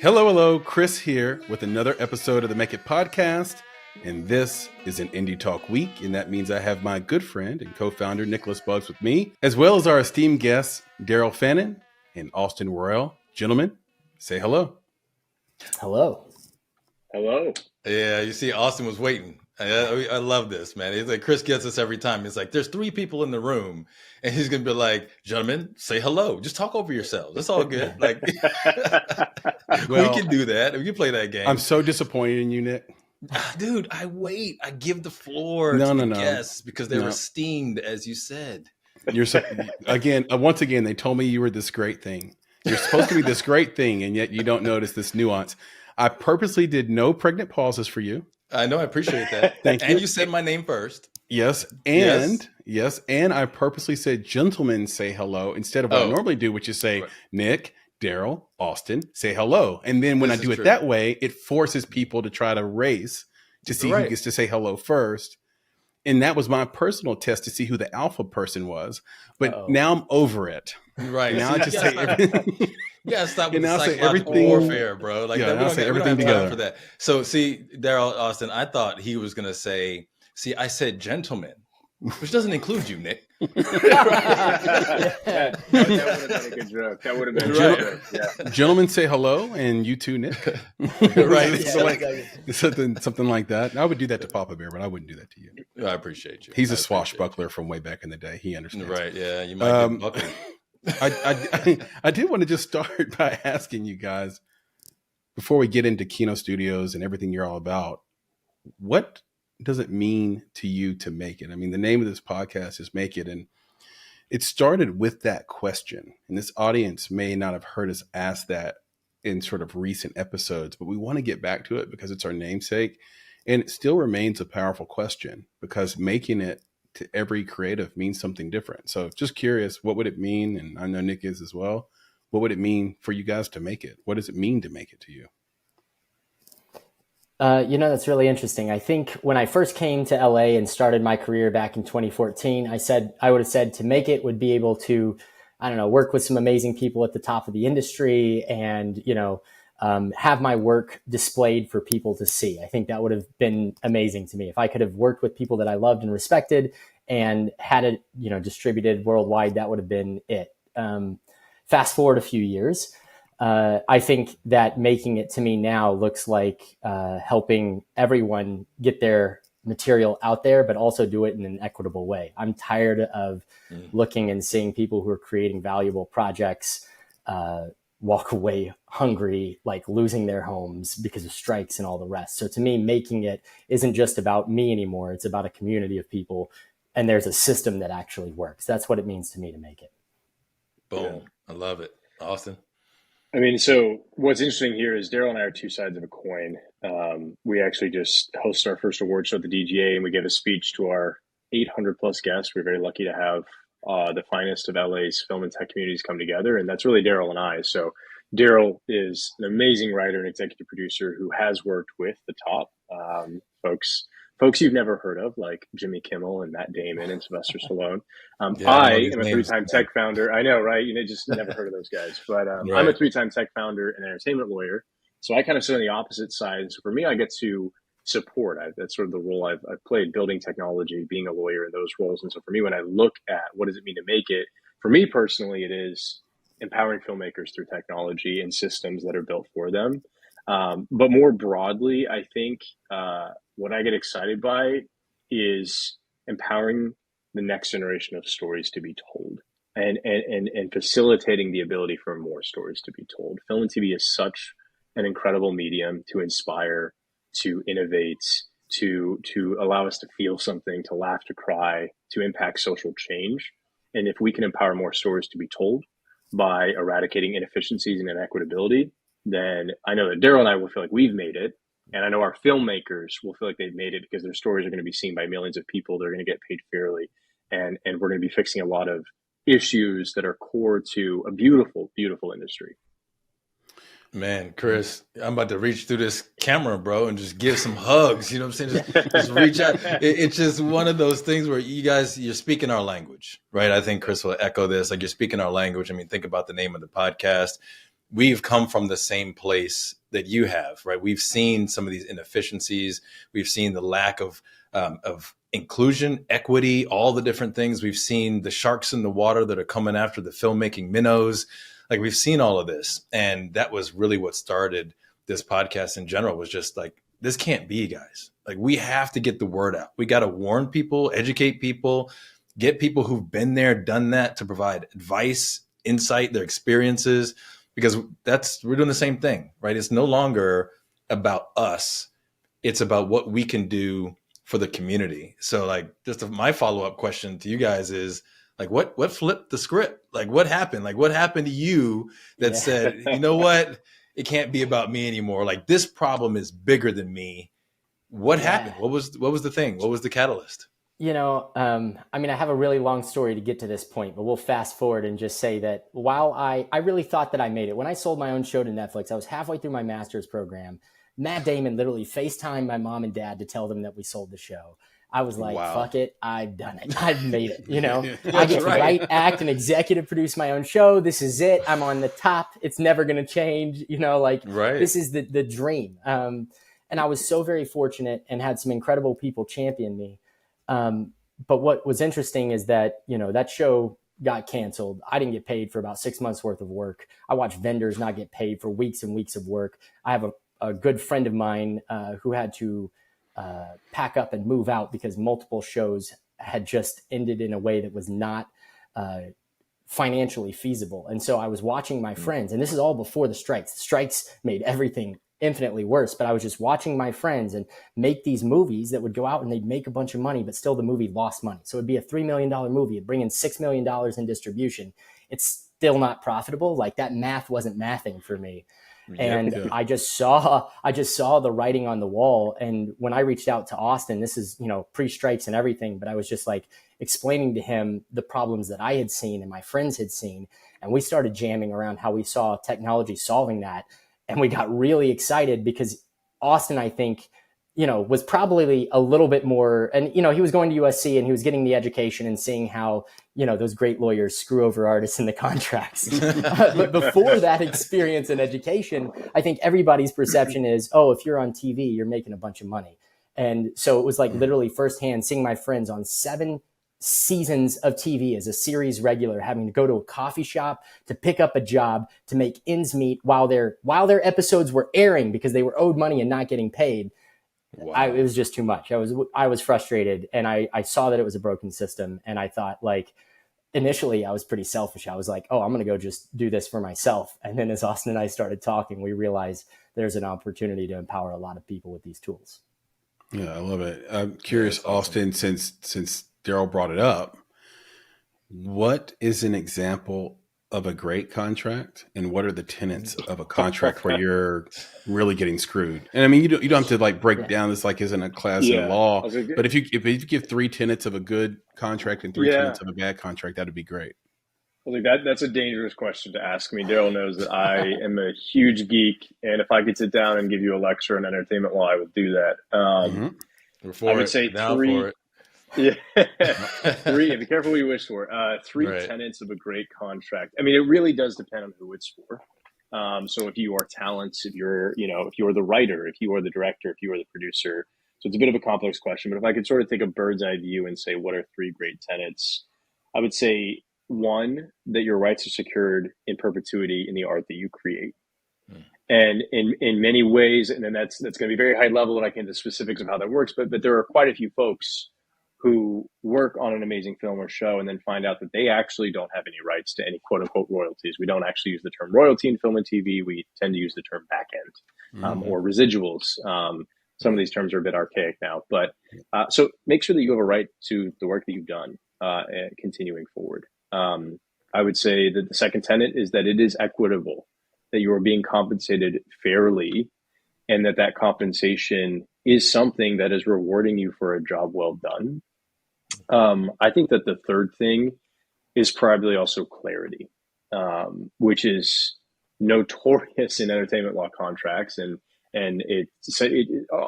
Hello, hello, Chris here with another episode of the Make It podcast. And this is an Indie Talk week. And that means I have my good friend and co-founder, Nicholas Buggs, with me, as well as our esteemed guests, Daryl Fannin and Austin Royal. Gentlemen, say hello. Hello. Hello. Yeah, you see, Austin was waiting. I love this, man. It's like Chris gets us every time. It's like there's three people in the room, and he's gonna be like, "Gentlemen, say hello. Just talk over yourselves. It's all good." Like, well, we can do that. We can play that game. I'm so disappointed in you, Nick. Dude, I wait. I give the floor to the guests because they were esteemed, as you said. You're so, once again, they told me you were this great thing. You're supposed to be this great thing, and yet you don't notice this nuance. I purposely did no pregnant pauses for you. I know. I appreciate that. Thank you. And you said my name first. Yes. And I purposely said, gentlemen, say hello instead of what I normally do, which is say, Nick, Daryl, Austin, say hello. And then when I do it that way, it forces people to try to race to see who gets to say hello first. And that was my personal test to see who the alpha person was. But now I'm over it. Right. Now I just say everything. You gotta stop with the psychological warfare, bro. Like, yeah, we don't have time for that. So, see, Daryl, Austin, I thought he was gonna say, "See, I said gentlemen," which doesn't include you, Nick. That would have been a good joke. That would have been right. Yeah. Gentlemen, say hello, and you too, Nick. Right. Something like that. I would do that to Papa Bear, but I wouldn't do that to you. I appreciate you. He's a swashbuckler from way back in the day. He understands. Right? Yeah. You might get buckled. I did want to just start by asking you guys, before we get into Kino Studios and everything you're all about, what does it mean to you to make it? I mean, the name of this podcast is Make It, and it started with that question. And this audience may not have heard us ask that in sort of recent episodes, but we want to get back to it because it's our namesake. And it still remains a powerful question because making it to every creative means something different. So just curious, what would it mean? And I know Nick is as well. What would it mean for you guys to make it? What does it mean to make it to you? That's really interesting. I think when I first came to LA and started my career back in 2014, I would have said to make it would be able to, work with some amazing people at the top of the industry and, have my work displayed for people to see. I think that would have been amazing to me. If I could have worked with people that I loved and respected and had it, distributed worldwide, that would have been it. Fast forward a few years. I think that making it to me now looks like helping everyone get their material out there, but also do it in an equitable way. I'm tired of looking and seeing people who are creating valuable projects walk away hungry, like losing their homes because of strikes and all the rest. So to me, making it isn't just about me anymore. It's about a community of people, and there's a system that actually works. That's what it means to me to make it. Boom. Yeah. I love it. Austin? I mean, so what's interesting here is Daryl and I are two sides of a coin. We actually just hosted our first award show at the DGA, and we gave a speech to our 800 plus guests. We're very lucky to have the finest of LA's film and tech communities come together, and that's really Daryl and I. So Daryl is an amazing writer and executive producer who has worked with the top folks you've never heard of, like Jimmy Kimmel and Matt Damon and Sylvester Stallone. I am a three-time tech founder. I know, right? Just never heard of those guys. But right. I'm a three-time tech founder and entertainment lawyer. So I kind of sit on the opposite side. So for me, I get to support. That's sort of the role I've played, building technology, being a lawyer in those roles. And so for me, when I look at what does it mean to make it, for me personally, it is empowering filmmakers through technology and systems that are built for them. But more broadly, I think what I get excited by is empowering the next generation of stories to be told and facilitating the ability for more stories to be told. Film and TV is such an incredible medium to inspire, to innovate, to allow us to feel something, to laugh, to cry, to impact social change. And if we can empower more stories to be told by eradicating inefficiencies and inequitability, then I know that Daryl and I will feel like we've made it. And I know our filmmakers will feel like they've made it because their stories are going to be seen by millions of people. They're going to get paid fairly. And we're going to be fixing a lot of issues that are core to a beautiful, beautiful industry. Man, Chris, I'm about to reach through this camera, bro, and just give some hugs. You know what I'm saying? Just reach out. It's just one of those things where you're speaking our language, right? I think Chris will echo this. Like, you're speaking our language. I mean, think about the name of the podcast. we've come from the same place that you have, right? We've seen some of these inefficiencies. We've seen the lack of inclusion, equity, all the different things. We've seen the sharks in the water that are coming after the filmmaking minnows. Like, we've seen all of this. And that was really what started this podcast in general, was just like, this can't be, guys. Like, we have to get the word out. We got to warn people, educate people, get people who've been there, done that, to provide advice, insight, their experiences, because we're doing the same thing, right? It's no longer about us. It's about what we can do for the community. So, like, just my follow-up question to you guys is, like, what flipped the script? Like, what happened? Like, what happened to you that said, you know what? It can't be about me anymore. Like, this problem is bigger than me. What happened? What was the thing? What was the catalyst? You know, I mean, I have a really long story to get to this point, but we'll fast forward and just say that while I really thought that I made it, when I sold my own show to Netflix, I was halfway through my master's program. Matt Damon literally FaceTimed my mom and dad to tell them that we sold the show. I was like, fuck it. I've done it. I've made it. You know, I get to write, act, and executive produce my own show. This is it. I'm on the top. It's never going to change. You know, like, this is the dream. And I was so very fortunate and had some incredible people champion me. But what was interesting is that, you know, that show got canceled. I didn't get paid for about 6 months worth of work. I watched vendors not get paid for weeks and weeks of work. I have a good friend of mine who had to pack up and move out because multiple shows had just ended in a way that was not financially feasible. And so I was watching my friends, and this is all before the strikes. The strikes made everything infinitely worse, but I was just watching my friends and make these movies that would go out and they'd make a bunch of money, but still the movie lost money. So it'd be a $3 million movie. It'd bring in $6 million in distribution. It's still not profitable. Like, that math wasn't mathing for me. And I just saw the writing on the wall. And when I reached out to Austin, this is, you know, pre-strikes and everything, but I was just like explaining to him the problems that I had seen and my friends had seen. And we started jamming around how we saw technology solving that. And we got really excited because Austin, I think, you know, was probably a little bit more, and, you know, he was going to USC and he was getting the education and seeing how, you know, those great lawyers screw over artists in the contracts. But before that experience and education, I think everybody's perception is, oh, if you're on TV, you're making a bunch of money. And so it was like literally firsthand seeing my friends on 7 seasons of TV as a series regular, having to go to a coffee shop to pick up a job to make ends meet while their episodes were airing because they were owed money and not getting paid. Wow. It was just too much. I was frustrated, and I saw that it was a broken system. And I thought, like, initially I was pretty selfish. I was like, oh, I'm going to go just do this for myself. And then as Austin and I started talking, we realized there's an opportunity to empower a lot of people with these tools. Yeah, I love it. I'm curious, Austin, since Daryl brought it up, what is an example of a great contract, and what are the tenets of a contract where you're really getting screwed? And I mean, you don't have to like break down this like isn't a class in law, but if you give 3 tenets of a good contract and 3 tenets of a bad contract, that'd be great. Well, that's a dangerous question to ask me. Daryl knows that I am a huge geek, and if I could sit down and give you a lecture on entertainment law, I would do that. I would say 3. Yeah, 3. Be careful what you wish for. 3 tenets of a great contract. I mean, it really does depend on who it's for. So if you are talent, if you're the writer, if you are the director, if you are the producer, so it's a bit of a complex question. But if I could sort of take a bird's eye view and say, what are 3 great tenets? I would say 1, that your rights are secured in perpetuity in the art that you create. And in many ways, and then that's going to be very high level, and I can get into specifics of how that works. But there are quite a few folks who work on an amazing film or show and then find out that they actually don't have any rights to any quote unquote royalties. We don't actually use the term royalty in film and TV. We tend to use the term back end or residuals. Some of these terms are a bit archaic now, but so make sure that you have a right to the work that you've done continuing forward. I would say that the second tenet is that it is equitable, that you are being compensated fairly, and that compensation is something that is rewarding you for a job well done. I think that the third thing is probably also clarity, which is notorious in entertainment law contracts. And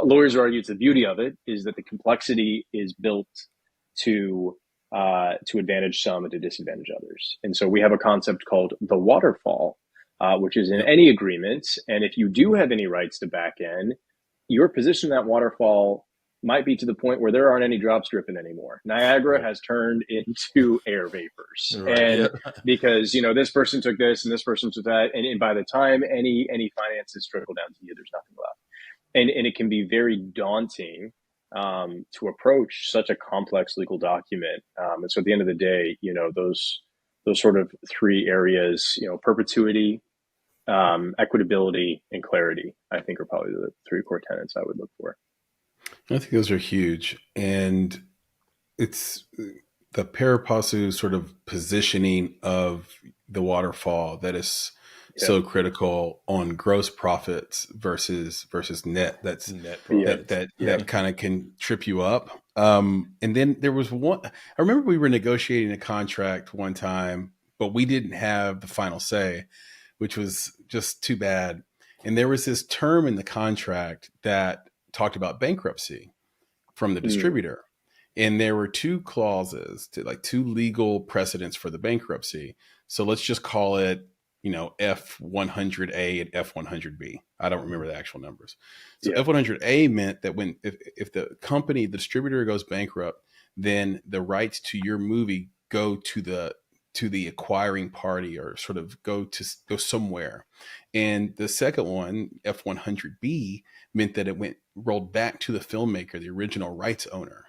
lawyers argue it's the beauty of it is that the complexity is built to advantage some and to disadvantage others. And so we have a concept called the waterfall, which is in any agreement. And if you do have any rights to back end, your position in that waterfall might be to the point where there aren't any drops dripping anymore. Niagara has turned into air vapors. Right. And because, this person took this and this person took that. And by the time any finances trickle down to you, there's nothing left. And it can be very daunting to approach such a complex legal document. And so at the end of the day, those sort of three areas, perpetuity, equitability, and clarity, I think are probably the three core tenets I would look for. I think those are huge. And it's the pari passu sort of positioning of the waterfall that is so critical on gross profits versus net. That's net that kind of can trip you up. And then there was one, I remember we were negotiating a contract one time, but we didn't have the final say, which was just too bad. And there was this term in the contract that talked about bankruptcy from the distributor. And there were two clauses, two legal precedents for the bankruptcy. So let's just call it, F100A and F100B. I don't remember the actual numbers. So F100A meant that if the company, the distributor goes bankrupt, then the rights to your movie go to the acquiring party, or sort of go somewhere. And the second one, F100B, meant that it rolled back to the filmmaker, the original rights owner.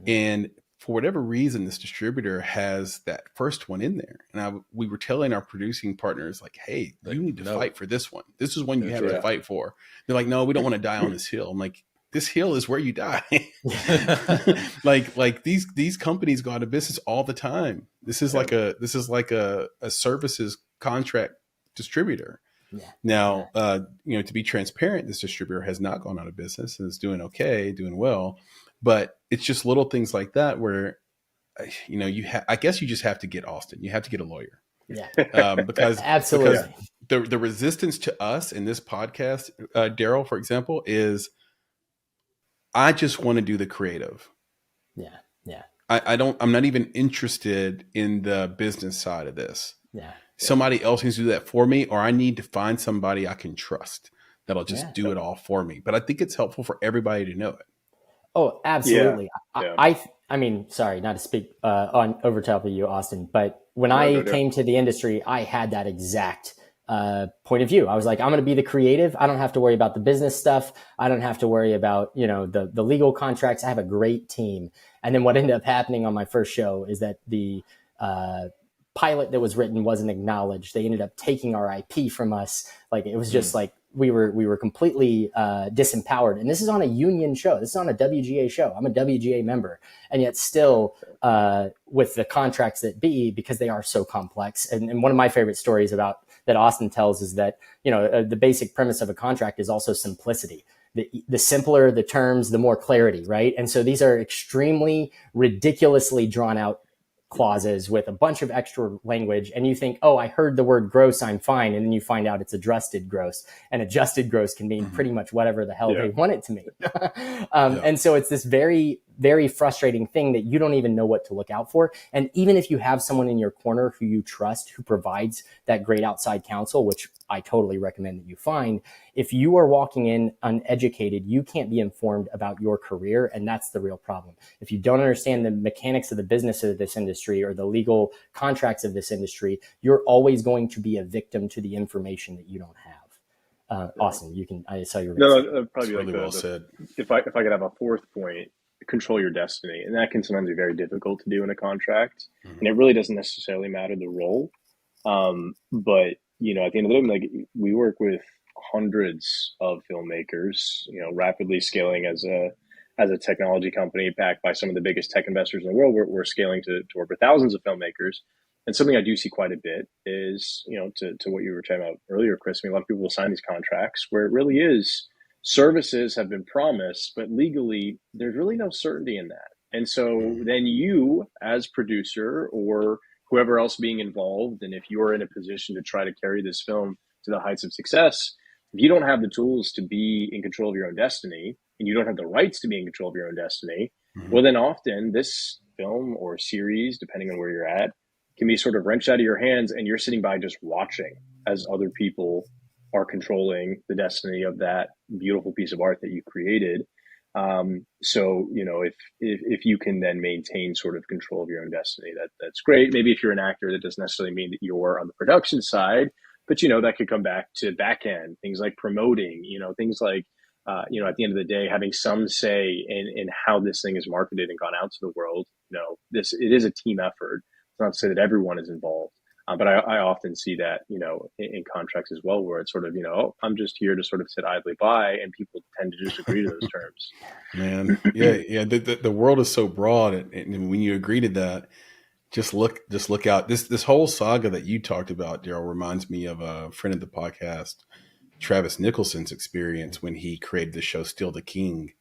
And for whatever reason, this distributor has that first one in there. And we were telling our producing partners, hey, you need to fight for this one. This is one you have to fight for. They're like, no, we don't want to die on this hill. I'm like, this hill is where you die. like these companies go out of business all the time. This is like a services contract distributor. Now, to be transparent, this distributor has not gone out of business and is doing okay, doing well. But it's just little things like that where, I guess you just have to get Austin. You have to get a lawyer. Yeah. Because absolutely. Because the resistance to us in this podcast, Daryl, for example, is I just want to do the creative. Yeah. Yeah. I'm not even interested in the business side of this. Yeah. Somebody else needs to do that for me, or I need to find somebody I can trust that'll just do it all for me. But I think it's helpful for everybody to know it. Oh, absolutely. Yeah. I mean, sorry, not to speak over top of you, Austin, but when I came to the industry, I had that exact point of view. I was like, I'm going to be the creative. I don't have to worry about the business stuff. I don't have to worry about, the legal contracts. I have a great team. And then what ended up happening on my first show is that the pilot that was written wasn't acknowledged. They ended up taking our IP from us. It was just we were completely disempowered. And this is on a union show. This is on a WGA show. I'm a WGA member. And yet still with the contracts that be, because they are so complex. And one of my favorite stories about that Austin tells is that, the basic premise of a contract is also simplicity. The simpler the terms, the more clarity, right? And so these are extremely ridiculously drawn out clauses with a bunch of extra language, and you think, oh, I heard the word gross, I'm fine. And then you find out it's adjusted gross, and adjusted gross can mean pretty much whatever the hell they want it to mean. And so it's this very, very frustrating thing that you don't even know what to look out for. And even if you have someone in your corner who you trust, who provides that great outside counsel, which I totally recommend that you find, if you are walking in uneducated, you can't be informed about your career. And that's the real problem. If you don't understand the mechanics of the business of this industry or the legal contracts of this industry, you're always going to be a victim to the information that you don't have. Austin, you can, I saw your probably really well said. If I could have a fourth point, control your destiny. And that can sometimes be very difficult to do in a contract. And it really doesn't necessarily matter the role. But at the end of the day, we work with hundreds of filmmakers, rapidly scaling as a technology company backed by some of the biggest tech investors in the world. We're scaling to work with thousands of filmmakers. And something I do see quite a bit is, to what you were talking about earlier, Chris, a lot of people will sign these contracts where it really is services have been promised, but legally there's really no certainty in that. And so then you as producer or whoever else being involved, and if you're in a position to try to carry this film to the heights of success, if you don't have the tools to be in control of your own destiny, and you don't have the rights to be in control of your own destiny, well, then often this film or series, depending on where you're at, can be sort of wrenched out of your hands, and you're sitting by just watching as other people are controlling the destiny of that beautiful piece of art that you created. So, you know, if you can then maintain sort of control of your own destiny, that's great. Maybe if you're an actor, that doesn't necessarily mean that you're on the production side, but, you know, that could come back to back end, things like promoting, you know, things like, you know, at the end of the day, having some say in how this thing is marketed and gone out to the world. You know, it is a team effort. It's not to say that everyone is involved. But I often see that, you know, in contracts as well, where it's sort of, you know, oh, I'm just here to sort of sit idly by, and people tend to just agree to those terms. Man, yeah. The world is so broad, and when you agree to that, just look out. This whole saga that you talked about, Daryl, reminds me of a friend of the podcast, Travis Nicholson's experience when he created the show Still the King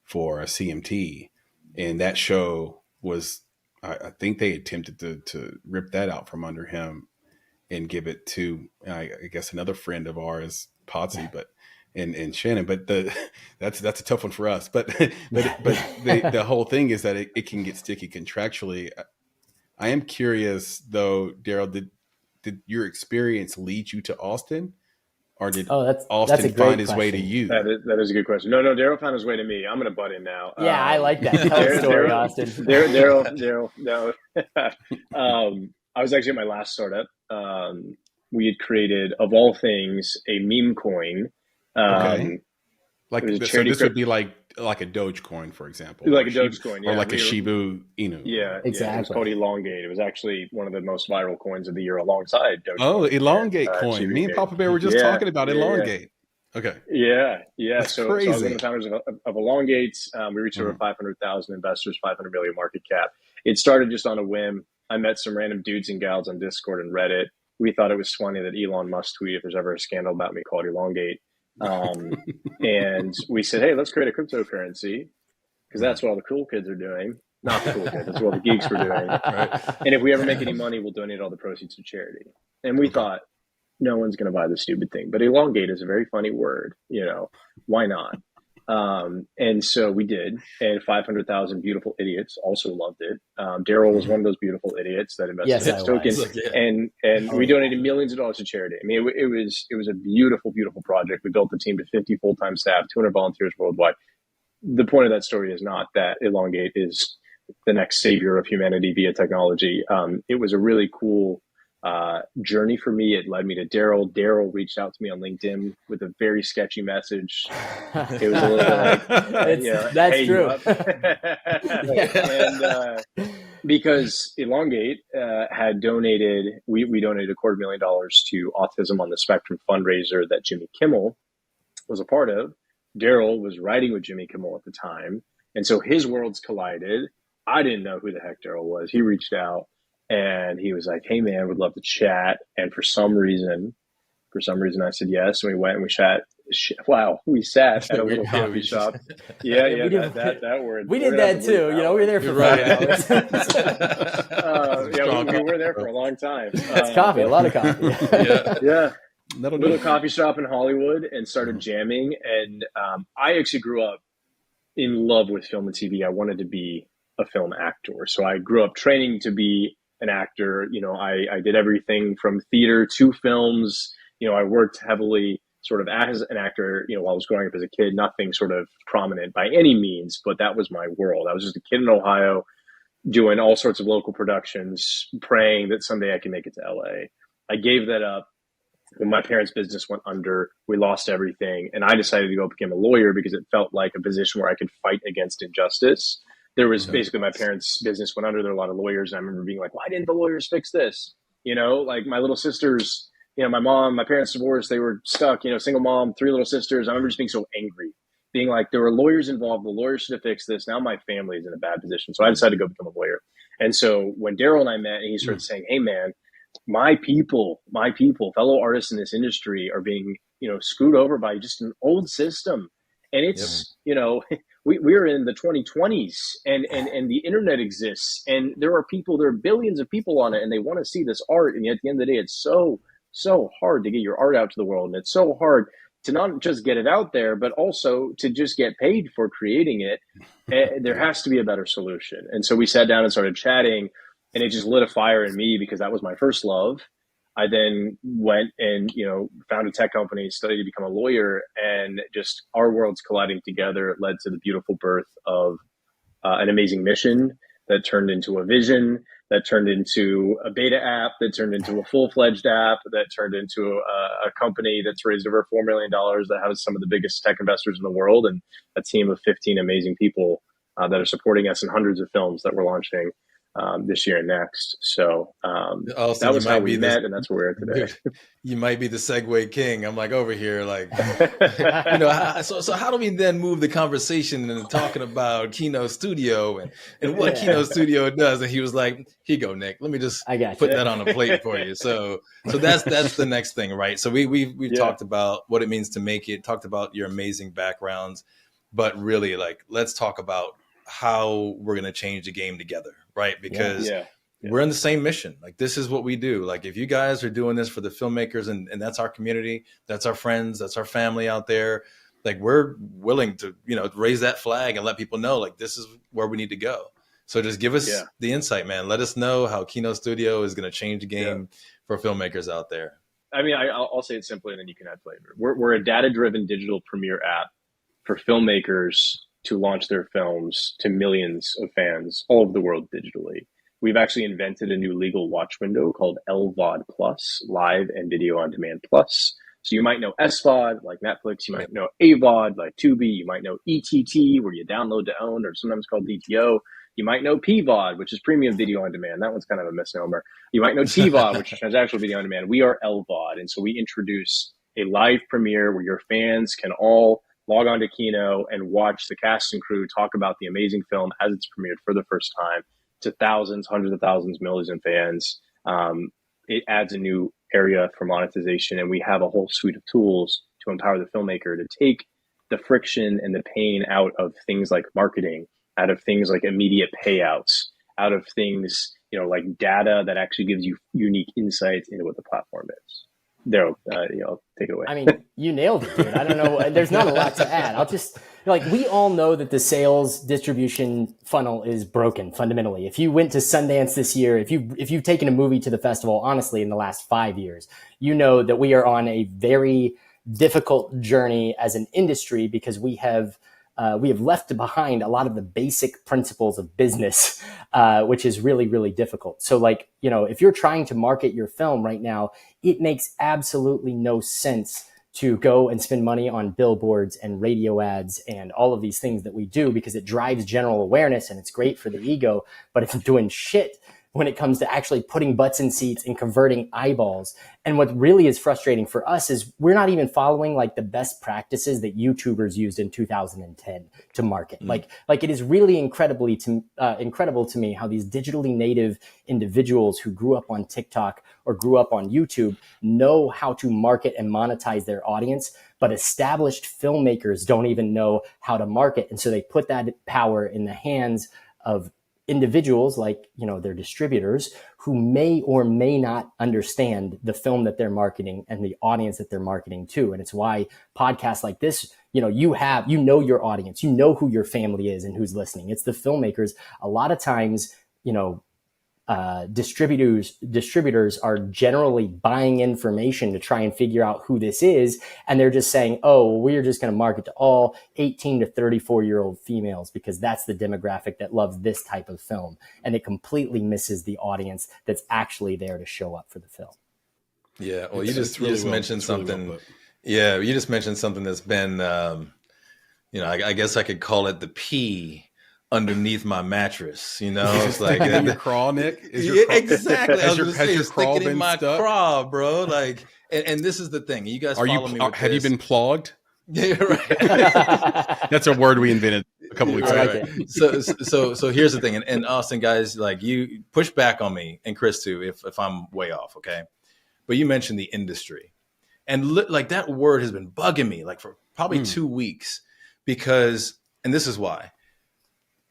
for a CMT, and that show was. I think they attempted to rip that out from under him and give it to, I guess, another friend of ours, Potsy, but and Shannon. But that's a tough one for us. But the whole thing is that it can get sticky contractually. I am curious though, Daryl, did your experience lead you to Austin? Or did Austin find his way to you? That is a good question. No, Daryl found his way to me. I'm going to butt in now. Yeah, I like that. Tell the story, Austin. Daryl, no. I was actually at my last startup. We had created, of all things, a meme coin. Okay. Like so this would be like a Dogecoin, for example. Like a Dogecoin, yeah. Or like a Shiba Inu. Yeah, exactly. Yeah, it was called Elongate. It was actually one of the most viral coins of the year alongside Dogecoin. Oh, Elongate coin. Me and Papa Bear were just talking about Elongate. Okay. Yeah. That's so crazy. I was one of the founders of Elongate. We reached over 500,000 investors, 500 million market cap. It started just on a whim. I met some random dudes and gals on Discord and Reddit. We thought it was funny that Elon must tweet if there's ever a scandal about me called Elongate. And we said, hey, let's create a cryptocurrency, because that's what all the cool kids are doing. Not the cool kids, that's what all the geeks were doing. Right. And if we ever make any money, we'll donate all the proceeds to charity. And we thought, no one's going to buy this stupid thing. But elongate is a very funny word, you know, why not? And so we did, and 500,000 beautiful idiots also loved it. Daryl was one of those beautiful idiots that invested in this token, and we donated millions of dollars to charity. I mean, it was a beautiful, beautiful project. We built the team to 50 full-time staff, 200 volunteers worldwide. The point of that story is not that Elongate is the next savior of humanity via technology. It was a really cool journey for me. It led me to Daryl. Daryl reached out to me on LinkedIn with a very sketchy message. It was a little bit like, you know, that's hey, true. And because Elongate had donated, we donated $250,000 to Autism on the Spectrum fundraiser that Jimmy Kimmel was a part of. Daryl was writing with Jimmy Kimmel at the time, and so his worlds collided. I didn't know who the heck Daryl was. He reached out. And he was like, hey, man, would love to chat. And for some reason, I said yes. And we went and we chat. Wow, we sat at a little coffee shop. Yeah, that word. We did that too. You know, we were there for 5 hours. We were there for a long time. It's coffee, a lot of coffee. Yeah. Little coffee shop in Hollywood, and started jamming. And I actually grew up in love with film and TV. I wanted to be a film actor. So I grew up training to be an actor. You know, I did everything from theater to films. You know, I worked heavily sort of as an actor, you know, while I was growing up as a kid, nothing sort of prominent by any means, but that was my world. I was just a kid in Ohio doing all sorts of local productions, praying that someday I can make it to LA. I gave that up when my parents' business went under. We lost everything. And I decided to go become a lawyer because it felt like a position where I could fight against injustice. There was basically, my parents' business went under. There were a lot of lawyers. And I remember being like, why didn't the lawyers fix this? You know, like my little sisters, you know, my parents divorced. They were stuck, you know, single mom, 3 little sisters. I remember just being so angry, being like, there were lawyers involved. The lawyers should have fixed this. Now my family is in a bad position. So I decided to go become a lawyer. And so when Daryl and I met, and he started saying, hey, man, my people, fellow artists in this industry are being, you know, screwed over by just an old system. And it's, you know, we're in the 2020s and the internet exists, and there are billions of people on it, and they want to see this art. And yet at the end of the day, it's so hard to get your art out to the world. And it's so hard to not just get it out there, but also to just get paid for creating it. There has to be a better solution. And so we sat down and started chatting. And it just lit a fire in me because that was my first love. I then went and, found a tech company, studied to become a lawyer, and just our worlds colliding together led to the beautiful birth of an amazing mission that turned into a vision, that turned into a beta app, that turned into a full-fledged app, that turned into a company that's raised over $4 million, that has some of the biggest tech investors in the world, and a team of 15 amazing people that are supporting us in hundreds of films that we're launching this year and next. So Austin, that was how we met, and that's where we're at today. Dude, you might be the segue king. I'm like over here, like, so how do we then move the conversation into talking about Kino Studio and what Kino Studio does? And he was like, here you go, Nick. Let me just put that on a plate for you. So that's the next thing, right? So we've talked about what it means to make it, talked about your amazing backgrounds, but really, like, let's talk about how we're going to change the game together, right? Because we're in the same mission. Like, this is what we do. Like, if you guys are doing this for the filmmakers, and that's our community, that's our friends, that's our family out there, like, we're willing to, raise that flag and let people know, like, this is where we need to go. So just give us the insight, man. Let us know how Kino Studio is going to change the game for filmmakers out there. I mean, I'll say it simply, and then you can add flavor. We're a data-driven digital premiere app for filmmakers to launch their films to millions of fans all over the world digitally. We've actually invented a new legal watch window called LVOD Plus, Live and Video on Demand Plus. So you might know SVOD, like Netflix. You might know AVOD, like Tubi. You might know ETT, where you download to own, or sometimes called DTO. You might know PVOD, which is Premium Video on Demand. That one's kind of a misnomer. You might know TVOD, which is Transactional Video on Demand. We are LVOD. And so we introduce a live premiere where your fans can all log on to Kino and watch the cast and crew talk about the amazing film as it's premiered for the first time to thousands, hundreds of thousands, millions of fans. It adds a new area for monetization, and we have a whole suite of tools to empower the filmmaker to take the friction and the pain out of things like marketing, out of things like immediate payouts, out of things, like data that actually gives you unique insights into what the platform is. Daryl, take it away. I mean, you nailed it, dude. I don't know. There's not a lot to add. I'll just, we all know that the sales distribution funnel is broken fundamentally. If you went to Sundance this year, if you've taken a movie to the festival, honestly, in the last 5 years, you know that we are on a very difficult journey as an industry because we have left behind a lot of the basic principles of business, which is really, really difficult. So if you're trying to market your film right now, it makes absolutely no sense to go and spend money on billboards and radio ads and all of these things that we do because it drives general awareness and it's great for the ego, but it's doing shit when it comes to actually putting butts in seats and converting eyeballs. And what really is frustrating for us is we're not even following the best practices that YouTubers used in 2010 to market. Like it is really incredible to me how these digitally native individuals who grew up on TikTok or grew up on YouTube know how to market and monetize their audience, but established filmmakers don't even know how to market. And so they put that power in the hands of individuals their distributors who may or may not understand the film that they're marketing and the audience that they're marketing to. And it's why podcasts like this, you know your audience, who your family is and who's listening. It's the filmmakers. A lot of times, distributors are generally buying information to try and figure out who this is. And they're just saying, oh, we're just going to market to all 18 to 34-year-old females because that's the demographic that loves this type of film. And it completely misses the audience that's actually there to show up for the film. Yeah. Well, you just mentioned something. Yeah. You just mentioned something that's been, I guess I could call it the P underneath my mattress, it's like your craw, Nick. Exactly. Has your craw been in my stuck? craw, bro. And this is the thing. You guys follow me with have you been plugged? Yeah, right. That's a word we invented a couple weeks ago. Right. So here's the thing, and Austin, guys, you push back on me, and Chris too, if I'm way off, okay? But you mentioned the industry, and that word has been bugging me for probably 2 weeks because, and this is why.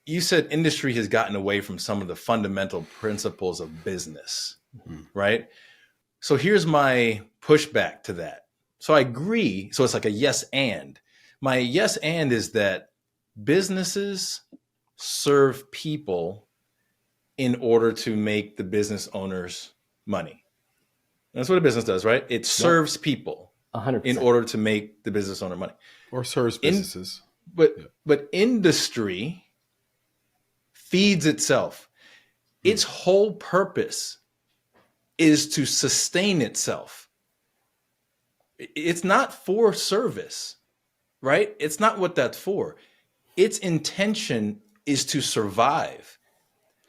You said industry has gotten away from some of the fundamental principles of business, right? So here's my pushback to that. So I agree. So it's like a yes and. My yes and is that businesses serve people in order to make the business owners money. That's what a business does, right? It serves people 100%. in order to make the business owner money. Or serves businesses. But industry feeds itself. Its whole purpose is to sustain itself. It's not for service, right? It's not what that's for. Its intention is to survive.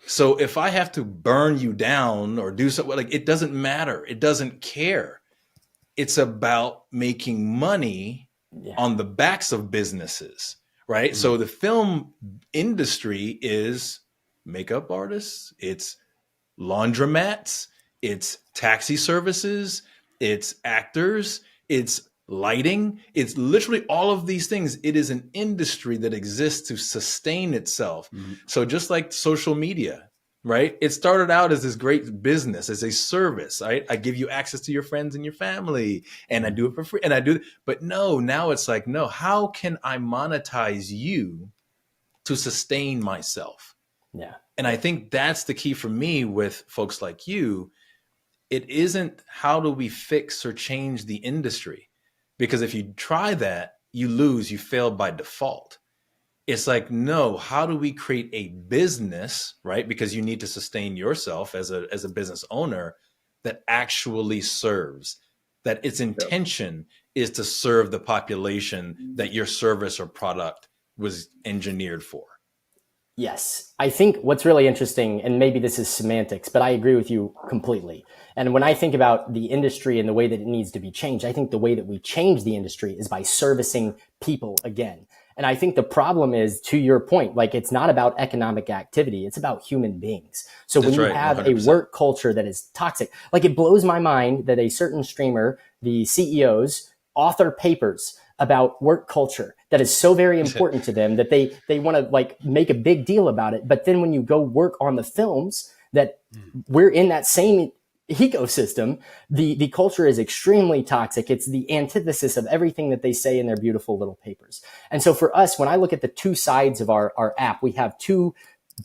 So if I have to burn you down or do something, like, it doesn't matter. It doesn't care. It's about making money on the backs of businesses, right? So the film industry is makeup artists, it's laundromats, it's taxi services, it's actors, it's lighting, it's literally all of these things. It is an industry that exists to sustain itself. So just like social media, right? It started out as this great business, as a service, right? I give you access to your friends and your family, and I do it for free, and I do, but no, now it's like, no, how can I monetize you to sustain myself? Yeah. And I think that's the key for me with folks like you. It isn't how do we fix or change the industry? Because if you try that, you lose, you fail by default. It's like, no, how do we create a business, right? Because you need to sustain yourself as a business owner that actually serves, that its intention is to serve the population that your service or product was engineered for. Yes. I think what's really interesting, and maybe this is semantics, but I agree with you completely. And when I think about the industry and the way that it needs to be changed, I think the way that we change the industry is by servicing people again. And I think the problem is, to your point, like, it's not about economic activity. It's about human beings. So when you have 100%. A work culture that is toxic, like, it blows my mind that a certain streamer, the CEOs, author papers about work culture that is so very important to them that they want to, like, make a big deal about it. But then when you go work on the films that we're in that same ecosystem, the culture is extremely toxic. It's the antithesis of everything that they say in their beautiful little papers. And so for us, when I look at the two sides of our app, we have two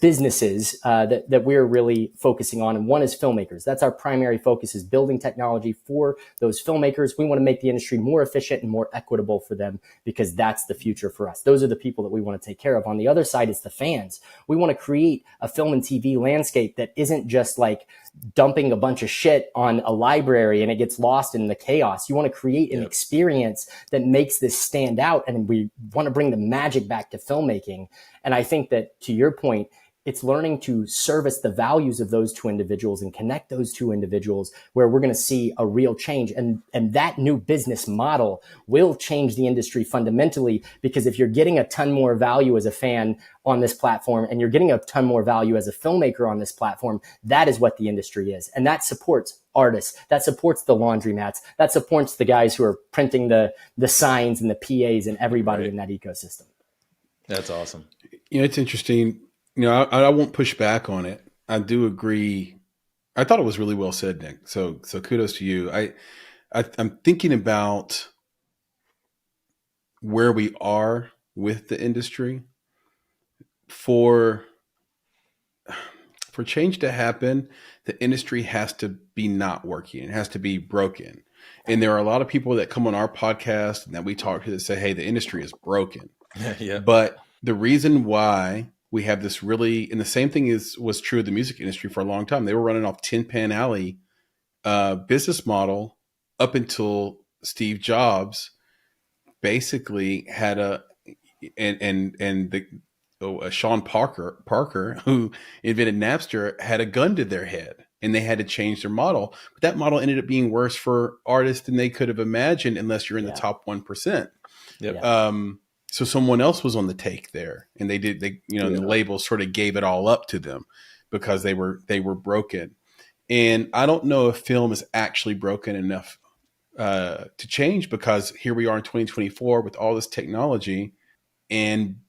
businesses that we're really focusing on. And one is filmmakers. That's our primary focus, is building technology for those filmmakers. We want to make the industry more efficient and more equitable for them, because that's the future for us. Those are the people that we want to take care of. On the other side is the fans. We want to create a film and TV landscape that isn't just like dumping a bunch of shit on a library and it gets lost in the chaos. You want to create an experience that makes this stand out. And we want to bring the magic back to filmmaking. And I think that, to your point, it's learning to service the values of those two individuals and connect those two individuals, where we're going to see a real change. And that new business model will change the industry fundamentally, because if you're getting a ton more value as a fan on this platform and you're getting a ton more value as a filmmaker on this platform, that is what the industry is. And that supports artists, that supports the laundromats, that supports the guys who are printing the signs and the PAs and everybody in that ecosystem. That's awesome. You know, it's interesting. You know, I won't push back on it. I do agree. I thought it was really well said, Nick. So kudos to you. I'm thinking about where we are with the industry. For change to happen, the industry has to be not working. It has to be broken. And there are a lot of people that come on our podcast and that we talk to that say, hey, the industry is broken. Yeah. But the reason why we have this really, and the same thing was true of the music industry for a long time. They were running off Tin Pan Alley business model up until Steve Jobs basically had Sean Parker, who invented Napster, had a gun to their head, and they had to change their model. But that model ended up being worse for artists than they could have imagined, unless you're in the top 1%. Yep. So someone else was on the take there, and the label sort of gave it all up to them because they were broken. And I don't know if film is actually broken enough to change, because here we are in 2024 with all this technology, and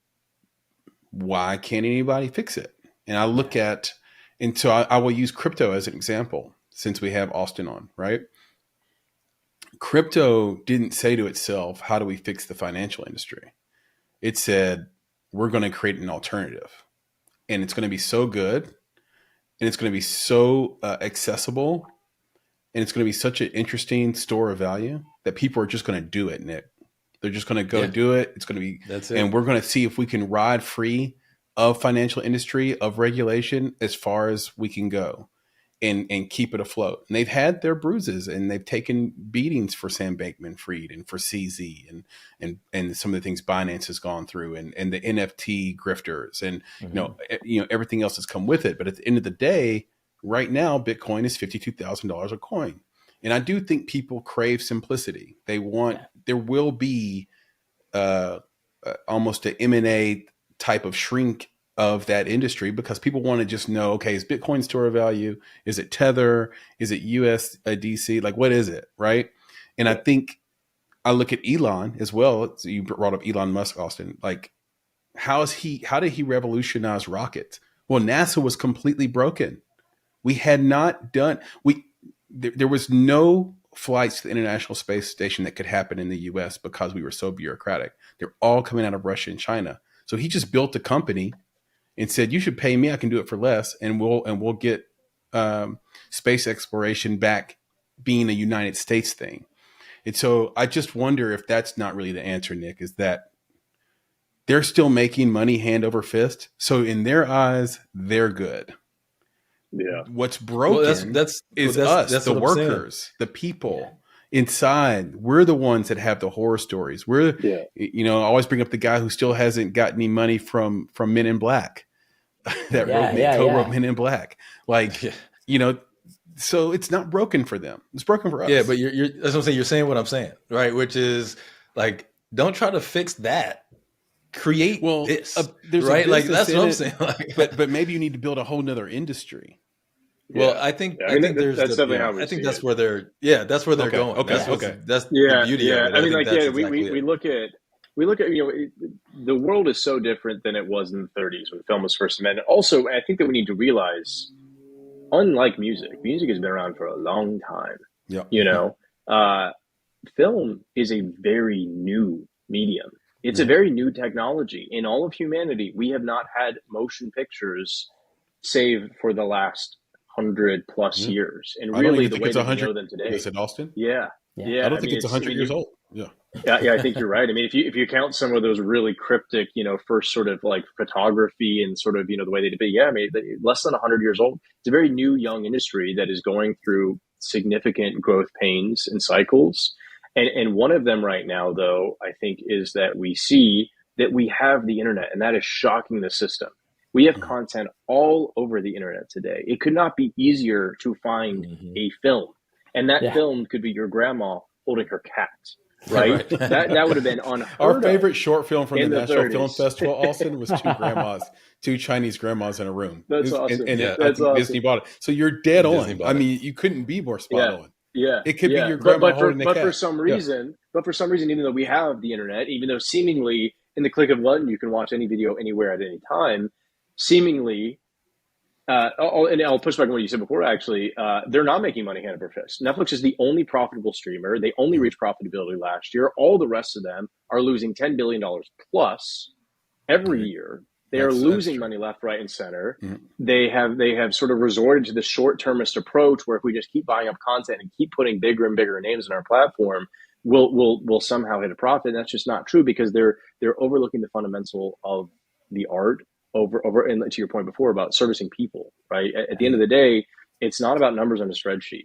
why can't anybody fix it? And I look at, and so I will use crypto as an example, since we have Austin on, right? Crypto didn't say to itself, how do we fix the financial industry? It said, we're going to create an alternative, and it's going to be so good and it's going to be so accessible, and it's going to be such an interesting store of value that people are just going to do it, Nick. They're just going to go do it. It's going to be, that's it. And we're going to see if we can ride free of financial industry, of regulation, as far as we can go, and keep it afloat. And they've had their bruises, and they've taken beatings for Sam Bankman-Fried and for CZ and some of the things Binance has gone through, and the NFT grifters, and everything else that's come with it. But at the end of the day, right now, Bitcoin is $52,000 a coin. And I do think people crave simplicity. They want, there will be almost an M&A type of shrink of that industry, because people want to just know, okay, is Bitcoin store of value? Is it Tether? Is it USDC? Like, what is it? Right. And I think I look at Elon as well. So you brought up Elon Musk, Austin. Like, how did he revolutionize rockets? Well, NASA was completely broken. We had not done, there was no flights to the International Space Station that could happen in the US because we were so bureaucratic. They're all coming out of Russia and China. So he just built a company and said, you should pay me, I can do it for less, and we'll get space exploration back being a United States thing. And so I just wonder if that's not really the answer, Nick, is that they're still making money hand over fist. So in their eyes, they're good. Yeah. What's broken is us, the workers, the people inside. We're the ones that have the horror stories. I always bring up the guy who still hasn't got any money from Men in Black co-wrote Men in Black. So it's not broken for them. It's broken for us. Yeah, but you're that's what I'm saying. You're saying what I'm saying, right? Which is like, don't try to fix that. Create this, right? Like, that's what I'm saying. Like, but maybe you need to build a whole nother industry. Well, I think there's that's definitely how we. I think that's where they're. Yeah, that's where they're going. Okay, that's the beauty of it. I mean, we look at the world is so different than it was in the 30s when film was first invented. Also, I think that we need to realize, unlike music has been around for a long time. Yeah. Film is a very new medium. It's a very new technology. In all of humanity, we have not had motion pictures save for the last 100+ years. And really, the way that we know them today. Is it Austin? Yeah. I don't think it's 100 years old. Yeah. Yeah, I think you're right. I mean, if you count some of those really cryptic, first sort of like photography and sort of, the way they did it, I mean, less than 100 years old. It's a very new, young industry that is going through significant growth pains and cycles. And one of them right now, though, I think, is that we see that we have the internet, and that is shocking the system. We have content all over the internet today. It could not be easier to find a film. And that film could be your grandma holding her cat, right? That would have been unheard of. Our favorite short film from the National Film Festival, Austin, was two Chinese grandmas in a room. That's awesome. That's awesome. Disney bought it. So you're dead on. I mean, you couldn't be more spot on. Yeah, it could be your grandma holding the cat. But for some reason, even though we have the internet, even though seemingly in the click of a button you can watch any video anywhere at any time, seemingly, and I'll push back on what you said before. Actually, they're not making money hand over fist. Netflix is the only profitable streamer. They only reached profitability last year. All the rest of them are losing $10 billion plus every year. They are losing money left, right, and center. Mm-hmm. They have sort of resorted to the short-termist approach where if we just keep buying up content and keep putting bigger and bigger names in our platform, we'll somehow hit a profit. And that's just not true, because they're overlooking the fundamental of the art over and to your point before about servicing people, right? At the end of the day, it's not about numbers on a spreadsheet.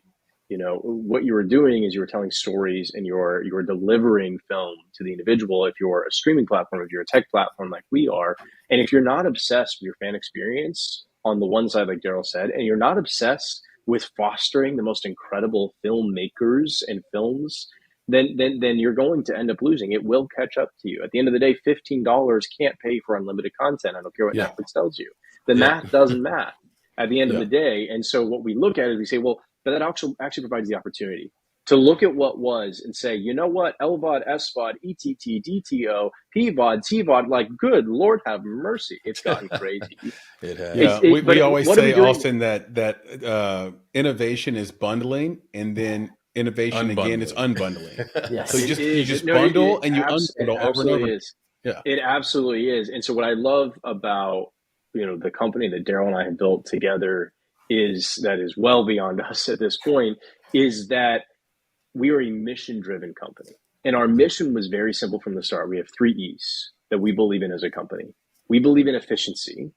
What you were doing is you were telling stories, and you're delivering film to the individual. If you're a streaming platform, if you're a tech platform like we are, and if you're not obsessed with your fan experience on the one side, like Daryl said, and you're not obsessed with fostering the most incredible filmmakers and films, then you're going to end up losing. It will catch up to you. At the end of the day, $15 can't pay for unlimited content. I don't care what Netflix tells you. The math doesn't math at the end of the day. And so what we look at is we say, well, but that actually provides the opportunity to look at what was and say, you know what, LVOD, SVOD, ETT, DTO, PVOD, TVOD, like, good Lord have mercy. It's gotten crazy. It has. Yeah. We always say, Austin, that innovation is bundling, and then innovation again is unbundling. Yes. So you just bundle and you unbundle over and over. Yeah. It absolutely is. And so what I love about, the company that Daryl and I have built together that is well beyond us at this point is that we are a mission-driven company. And our mission was very simple from the start. We have 3 E's that we believe in as a company. We believe in efficiency,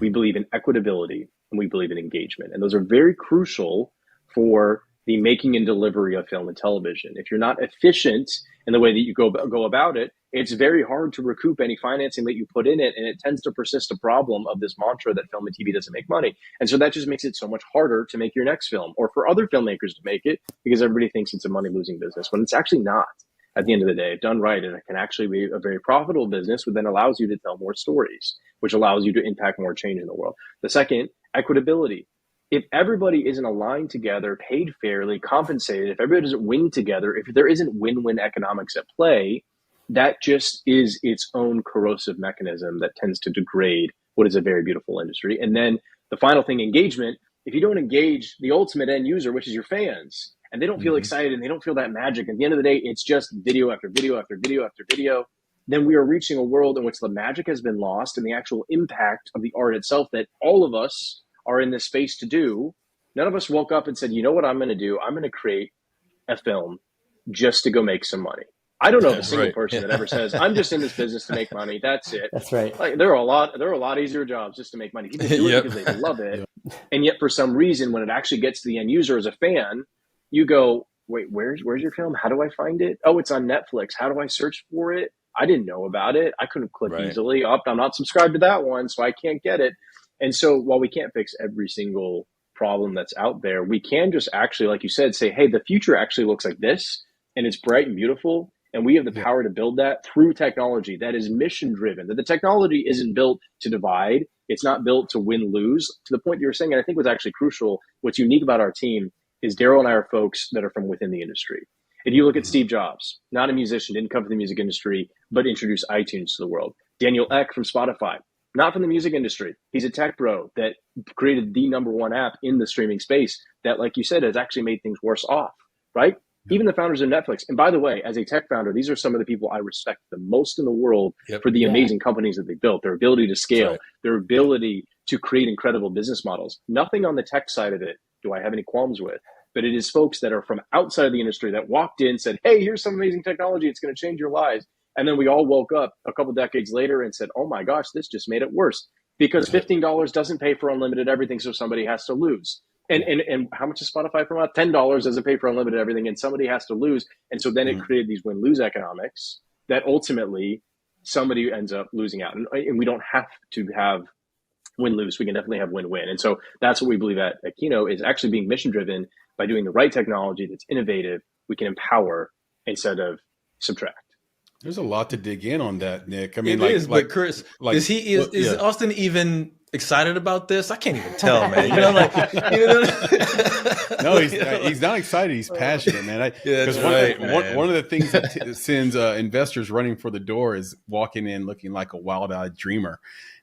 we believe in equitability, and we believe in engagement. And those are very crucial for the making and delivery of film and television. If you're not efficient in the way that you go about it, it's very hard to recoup any financing that you put in it. And it tends to persist a problem of this mantra that film and TV doesn't make money. And so that just makes it so much harder to make your next film or for other filmmakers to make it because everybody thinks it's a money losing business when it's actually not. At the end of the day, if done right, and it can actually be a very profitable business, which then allows you to tell more stories, which allows you to impact more change in the world. The second, equitability. If everybody isn't aligned together, paid fairly, compensated, if everybody doesn't win together, if there isn't win-win economics at play, that just is its own corrosive mechanism that tends to degrade what is a very beautiful industry. And then the final thing, engagement. If you don't engage the ultimate end user, which is your fans, and they don't feel excited and they don't feel that magic, at the end of the day, it's just video after video after video after video, then we are reaching a world in which the magic has been lost and the actual impact of the art itself that all of us are in this space to do. None of us woke up and said, you know what I'm going to do? I'm going to create a film just to go make some money. I don't know of a single person that ever says, I'm just in this business to make money. That's it. That's right. Like there are a lot easier jobs just to make money. People do it because they love it. And yet for some reason, when it actually gets to the end user as a fan, you go, wait, where's your film? How do I find it? Oh, it's on Netflix. How do I search for it? I didn't know about it. I couldn't click easily. Oh, I'm not subscribed to that one, so I can't get it. And so while we can't fix every single problem that's out there, we can just actually, like you said, say, hey, the future actually looks like this, and it's bright and beautiful. And we have the power to build that through technology that is mission driven, that the technology isn't built to divide. It's not built to win, lose. To the point you were saying, and I think what's actually crucial, what's unique about our team is Daryl and I are folks that are from within the industry. If you look at Steve Jobs, not a musician, didn't come from the music industry, but introduced iTunes to the world. Daniel Ek from Spotify, not from the music industry. He's a tech bro that created the #1 app in the streaming space that, like you said, has actually made things worse off, right? Even the founders of Netflix. And by the way, as a tech founder, these are some of the people I respect the most in the world for the amazing companies that they built, their ability to scale, their ability to create incredible business models. Nothing on the tech side of it do I have any qualms with, but it is folks that are from outside of the industry that walked in, said, hey, here's some amazing technology. It's going to change your lives. And then we all woke up a couple decades later and said, oh my gosh, this just made it worse because $15 doesn't pay for unlimited everything. So somebody has to lose. And how much is Spotify per month? $10 doesn't pay for unlimited everything, and somebody has to lose. And so then it created these win-lose economics that ultimately somebody ends up losing out. And we don't have to have win-lose. We can definitely have win-win. And so that's what we believe at Kino is actually being mission-driven. By doing the right technology that's innovative, we can empower instead of subtract. There's a lot to dig in on that, Nick. I mean, but Chris, is Austin even excited about this? I can't even tell, man. You know, no, he's not excited. He's passionate, man. Because one of the things that sends investors running for the door is walking in looking like a wild-eyed dreamer.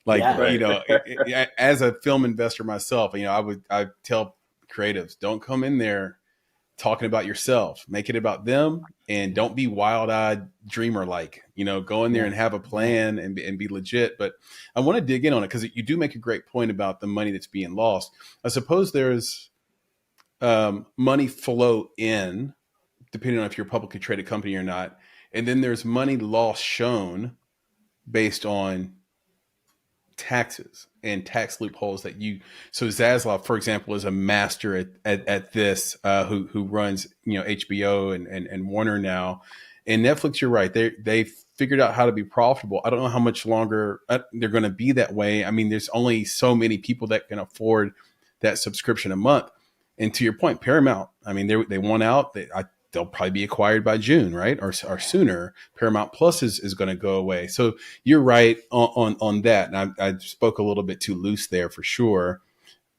As a film investor myself, I tell creatives, don't come in there talking about yourself, make it about them, and don't be wild-eyed dreamer like, go in there and have a plan and be legit. But I want to dig in on it because you do make a great point about the money that's being lost. I suppose there's money flow in, depending on if you're a publicly traded company or not. And then there's money lost shown based on taxes and tax loopholes so Zaslav, for example, is a master at this, who runs, HBO and Warner now, and Netflix. You're right. They figured out how to be profitable. I don't know how much longer they're going to be that way. I mean, there's only so many people that can afford that subscription a month. And to your point, Paramount, I mean, they won out. They'll probably be acquired by June, right? Or sooner. Paramount Plus is going to go away. So you're right on that. And I spoke a little bit too loose there for sure.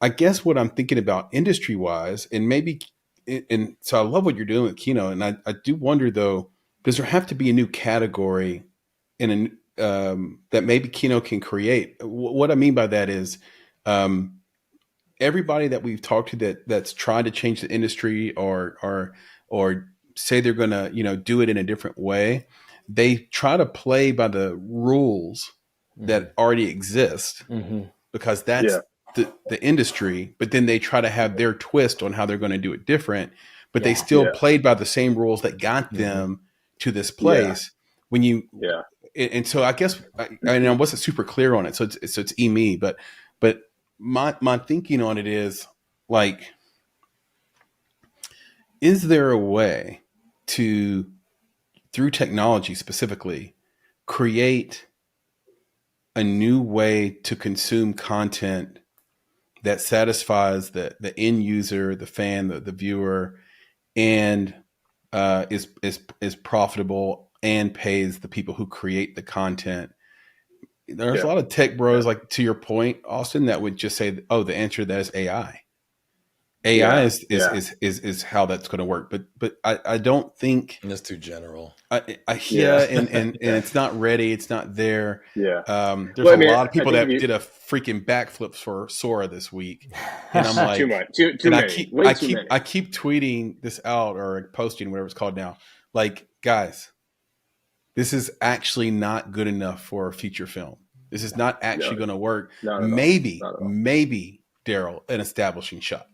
I guess what I'm thinking about industry wise, and so I love what you're doing with Kino. And I do wonder though, does there have to be a new category that maybe Kino can create? What I mean by that is, everybody that we've talked to that's trying to change the industry or say they're going to, do it in a different way, they try to play by the rules that already exist because that's the industry, but then they try to have their twist on how they're going to do it different, but they Yeah. still played by the same rules that got them to this place. When you, and so I guess I wasn't super clear on it, so it's me, but my thinking on it is like, is there a way to, through technology specifically, create a new way to consume content that satisfies the end user, the fan, the viewer, and is profitable and pays the people who create the content? There's a lot of tech bros, like to your point, Austin, that would just say, "Oh, the answer to that is AI." AI is how that's going to work, but I don't think that's too general. And it's not ready. It's not there. Yeah. There's a lot of people that did a freaking backflip for Sora this week, and I'm like, too much, too many. I keep tweeting this out or posting, whatever it's called now. Like, guys, this is actually not good enough for a feature film. This is not actually going to work. Maybe, Daryl, an establishing shot.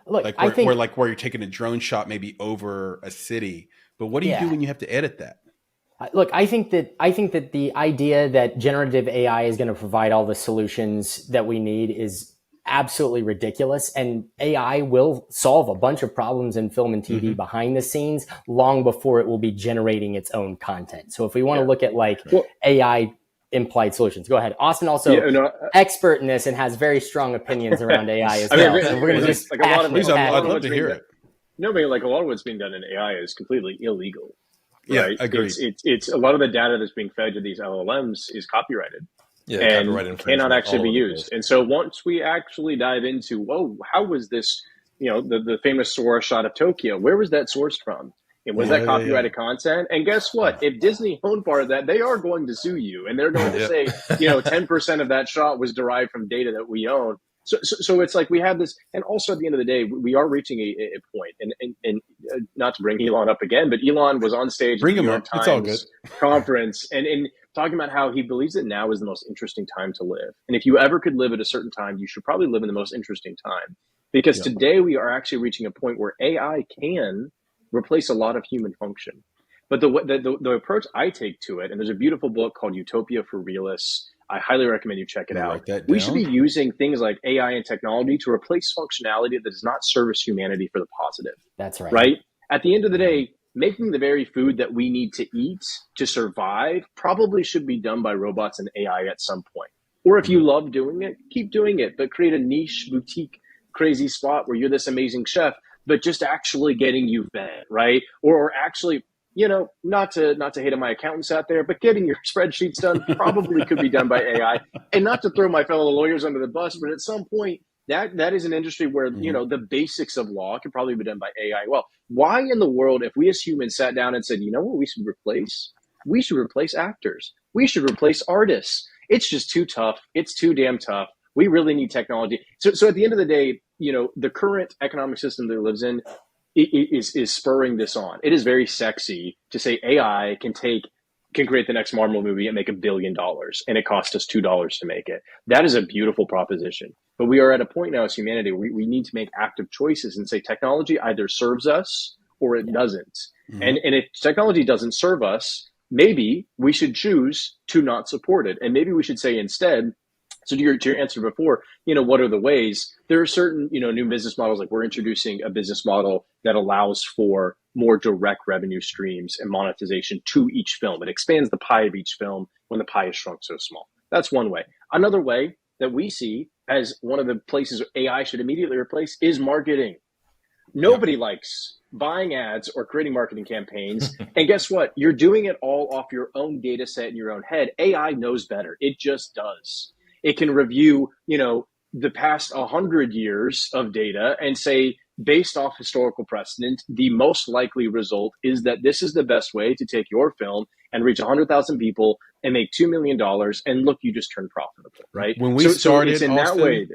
Look, like I think where you're taking a drone shot maybe over a city, but what do you do when you have to edit that? Look, I think that the idea that generative AI is going to provide all the solutions that we need is absolutely ridiculous, and AI will solve a bunch of problems in film and TV behind the scenes long before it will be generating its own content. So if we want to look at AI implied solutions, go ahead. Austin also expert in this and has very strong opinions around AI as well. So we're going to just like a lot of I'd love to hear it. No, but like a lot of what's being done in AI is completely illegal. Right? Yeah, agreed. It's a lot of the data that's being fed to these LLMs is copyrighted. Yeah, and cannot actually be used. And so once we actually dive into, how was this, the famous Sora shot of Tokyo, where was that sourced from? And was that copyrighted content? And guess what? If Disney owned part of that, they are going to sue you. And they're going to say, 10% of that shot was derived from data that we own. So it's like we have this, and also at the end of the day, we are reaching a point, and not to bring Elon up again, but Elon was on stage at the New York Times conference and talking about how he believes that now is the most interesting time to live. And if you ever could live at a certain time, you should probably live in the most interesting time, because today we are actually reaching a point where AI can replace a lot of human function. But the approach I take to it, and there's a beautiful book called Utopia for Realists. I highly recommend you check it out. We should be using things like AI and technology to replace functionality that does not service humanity for the positive. That's right. Right? At the end of the day, making the very food that we need to eat to survive probably should be done by robots and AI at some point. Or if you love doing it, keep doing it, but create a niche, boutique, crazy spot where you're this amazing chef, but just actually getting you fed, right? Or actually, not to hate on my accountants out there, but getting your spreadsheets done probably could be done by AI. And not to throw my fellow lawyers under the bus, but at some point, that is an industry where, the basics of law could probably be done by AI. Well, why in the world, if we as humans sat down and said, what we should replace? We should replace actors. We should replace artists. It's just too tough. It's too damn tough. We really need technology. So at the end of the day, the current economic system that it lives in is spurring this on. It is very sexy to say AI can create the next Marvel movie and make $1 billion, and it cost us $2 to make it. That is a beautiful proposition. But we are at a point now as humanity where we need to make active choices and say technology either serves us or it doesn't. And if technology doesn't serve us, maybe we should choose to not support it. And maybe we should say instead, so to your answer before, what are the ways? There are certain, new business models, like we're introducing a business model that allows for more direct revenue streams and monetization to each film. It expands the pie of each film when the pie is shrunk so small. That's one way. Another way that we see as one of the places AI should immediately replace is marketing. Nobody likes buying ads or creating marketing campaigns. And guess what? You're doing it all off your own data set in your own head. AI knows better. It just does. It can review, the past 100 years of data and say, based off historical precedent, the most likely result is that this is the best way to take your film and reach 100,000 people and make $2 million. And look, you just turned profitable, right? When we started, it's in Austin, that way,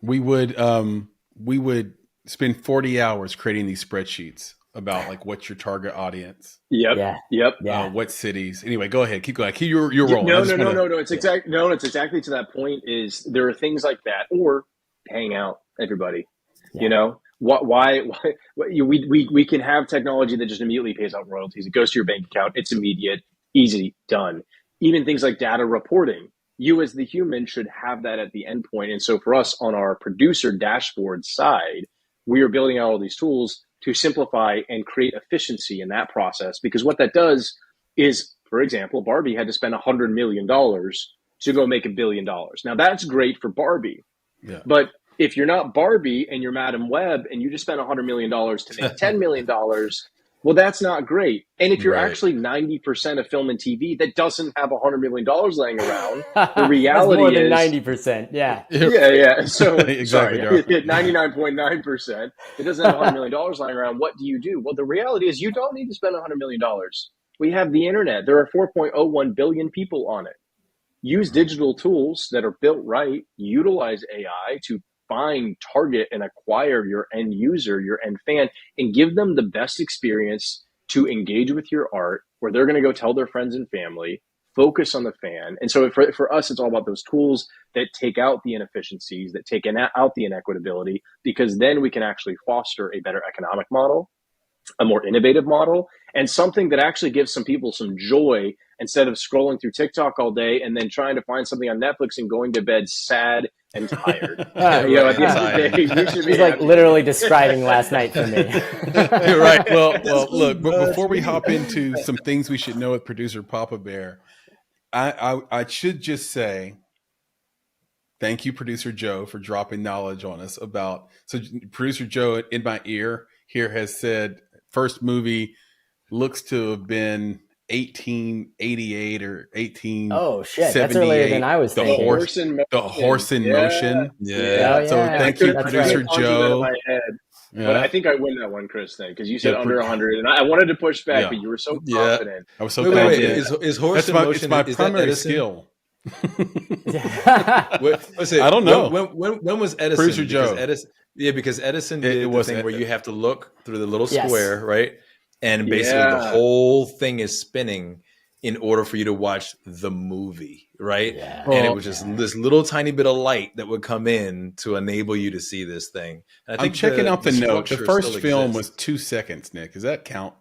we would spend 40 hours creating these spreadsheets about like what's your target audience, Yep. Yeah. Yep. Yeah. what cities. Anyway, go ahead, keep going. You're rolling. No, I just wanna, no. It's exactly to that point. Is there are things like that, or hang out, everybody. Yeah. You know, why we can have technology that just immediately pays out royalties. It goes to your bank account. It's immediate, easy, done. Even things like data reporting. You as the human should have that at the endpoint. And so for us on our producer dashboard side, we are building out all these tools to simplify and create efficiency in that process. Because what that does is, for example, Barbie had to spend $100 million to go make $1 billion. Now that's great for Barbie. yeah. But if you're not Barbie and you're Madam Web and you just spent $100 million to make $10 million, well, that's not great. And if you're Right. actually 90% of film and TV that doesn't have $100 million laying around, the That's reality more than is 90%. Yeah. yeah. So Exactly, sorry, Daryl. 99.9%. It doesn't have $100 million lying around. What do you do? Well, the reality is you don't need to spend $100 million. We have the internet. There are 4.01 billion people on it. Use digital tools that are built right. Utilize AI to find, target, and acquire your end user, your end fan, and give them the best experience to engage with your art, where they're going to go tell their friends and family, focus on the fan. And so for us, it's all about those tools that take out the inefficiencies, that take out the inequitability, because then we can actually foster a better economic model, a more innovative model, and something that actually gives some people some joy instead of scrolling through TikTok all day and then trying to find something on Netflix and going to bed sad and tired. You know, at the end of the day, you should be He's like happy. literally describing last night for me. Right. Well, look, but before we hop into some things we should know with producer Papa Bear, I should just say thank you, producer Joe, for dropping knowledge on us about. So producer Joe in my ear here has said first movie looks to have been 1888 or 1878. Oh shit, that's earlier than I was The thinking. horse, the horse in motion. Yeah. Oh, yeah. So thank you, That's producer right. Joe. But I think I win that one, Chris, then, because you said Yeah, under 100, and I wanted to push back, Yeah. but you were so Yeah. confident. I was so Wait. confident. Is horse That's in my, motion? it's my is primary that Edison? skill. Let's see. I don't know. When was Edison? Producer Because Joe. because Edison did It the was thing where you have to look through the little Yes. square, right? And basically the whole thing is spinning in order for you to watch the movie, right? Yeah. And it was just this little tiny bit of light that would come in to enable you to see this thing. And I I'm checking out the note. The structure first still film exists. was 2 seconds, Nick. Does that count?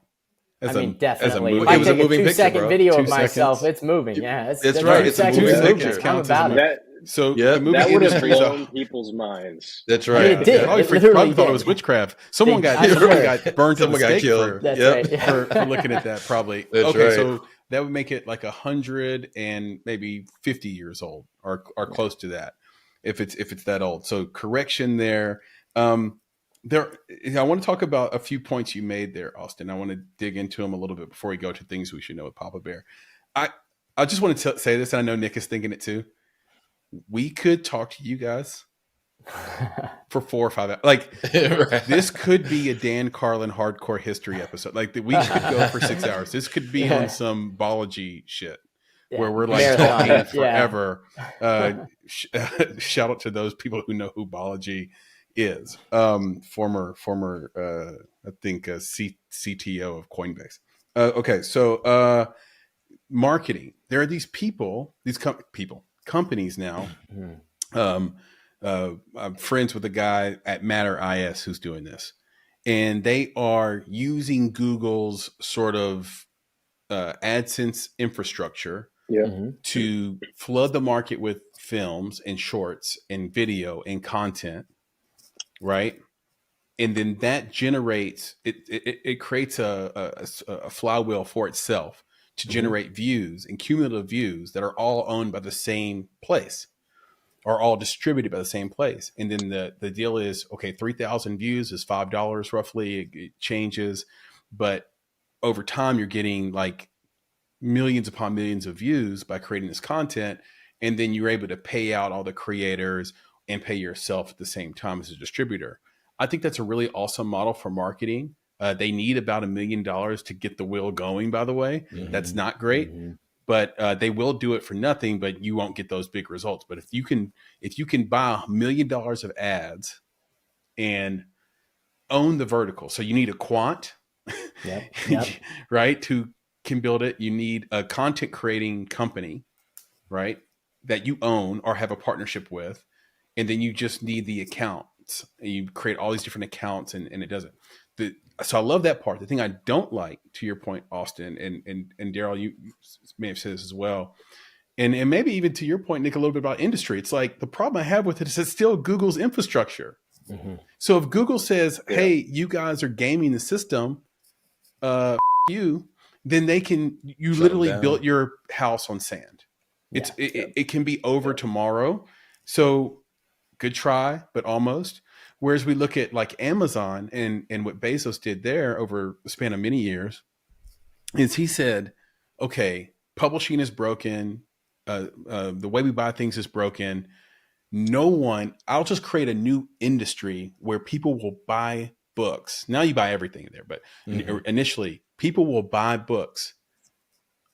I mean, definitely. movie? If I It was a take a moving 2 picture, second bro. video 2 of myself, seconds. it's moving. Yeah, That's right. It's a 2 moving seconds picture. I'm Counts as a about movie. it. So Yeah. the movie That would have industry is blown people's minds. That's I right. mean, it did. Probably It literally thought it did. was witchcraft. Someone got I swear. burned to the Someone got stake killed. That's Yep. right. for looking at that. Probably. That's okay, right. so that would make it like 100 and maybe 50 years old, or close to that, if it's that old. So correction there. I want to talk about a few points you made there, Austin. I want to dig into them a little bit before we go to things we should know with Papa Bear. I just want to say this, and I know Nick is thinking it too. We could talk to you guys for 4 or 5 hours. Like Right. this could be a Dan Carlin hardcore history episode. Like we could go for 6 hours. This could be on some biology shit where we're like Marathon. talking forever. Shout out to those people who know who biology is. Former I think CTO of Coinbase. Okay, so marketing. There are these people, companies now. I'm friends with a guy at Matter IS who's doing this, and they are using Google's sort of AdSense infrastructure to flood the market with films and shorts and video and content, right? And then that generates it creates a flywheel for itself to generate views and cumulative views that are all owned by the same place, are all distributed by the same place. And then the deal is, okay, 3,000 views is $5 roughly. It changes, but over time you're getting like millions upon millions of views by creating this content. And then you're able to pay out all the creators and pay yourself at the same time as a distributor. I think that's a really awesome model for marketing. They need about $1 million to get the wheel going, by the way. That's not great. But they will do it for nothing, but you won't get those big results. But if you can buy $1 million of ads and own the vertical, so you need a quant, Yep. Yep. right? Who can build it. You need a content creating company, right? That you own or have a partnership with. And then you just need the accounts. And you create all these different accounts and it doesn't. So I love that part. The thing I don't like, to your point, Austin, and Daryl, you may have said this as well. And maybe even to your point, Nick, a little bit about industry. It's like the problem I have with it is it's still Google's infrastructure. Mm-hmm. So if Google says, hey, you guys are gaming the system, you, then you literally built your house on sand. It can be over tomorrow. So good try, but almost. Whereas we look at like Amazon and what Bezos did there over the span of many years is he said, okay, publishing is broken. The way we buy things is broken. I'll just create a new industry where people will buy books. Now you buy everything there, but initially people will buy books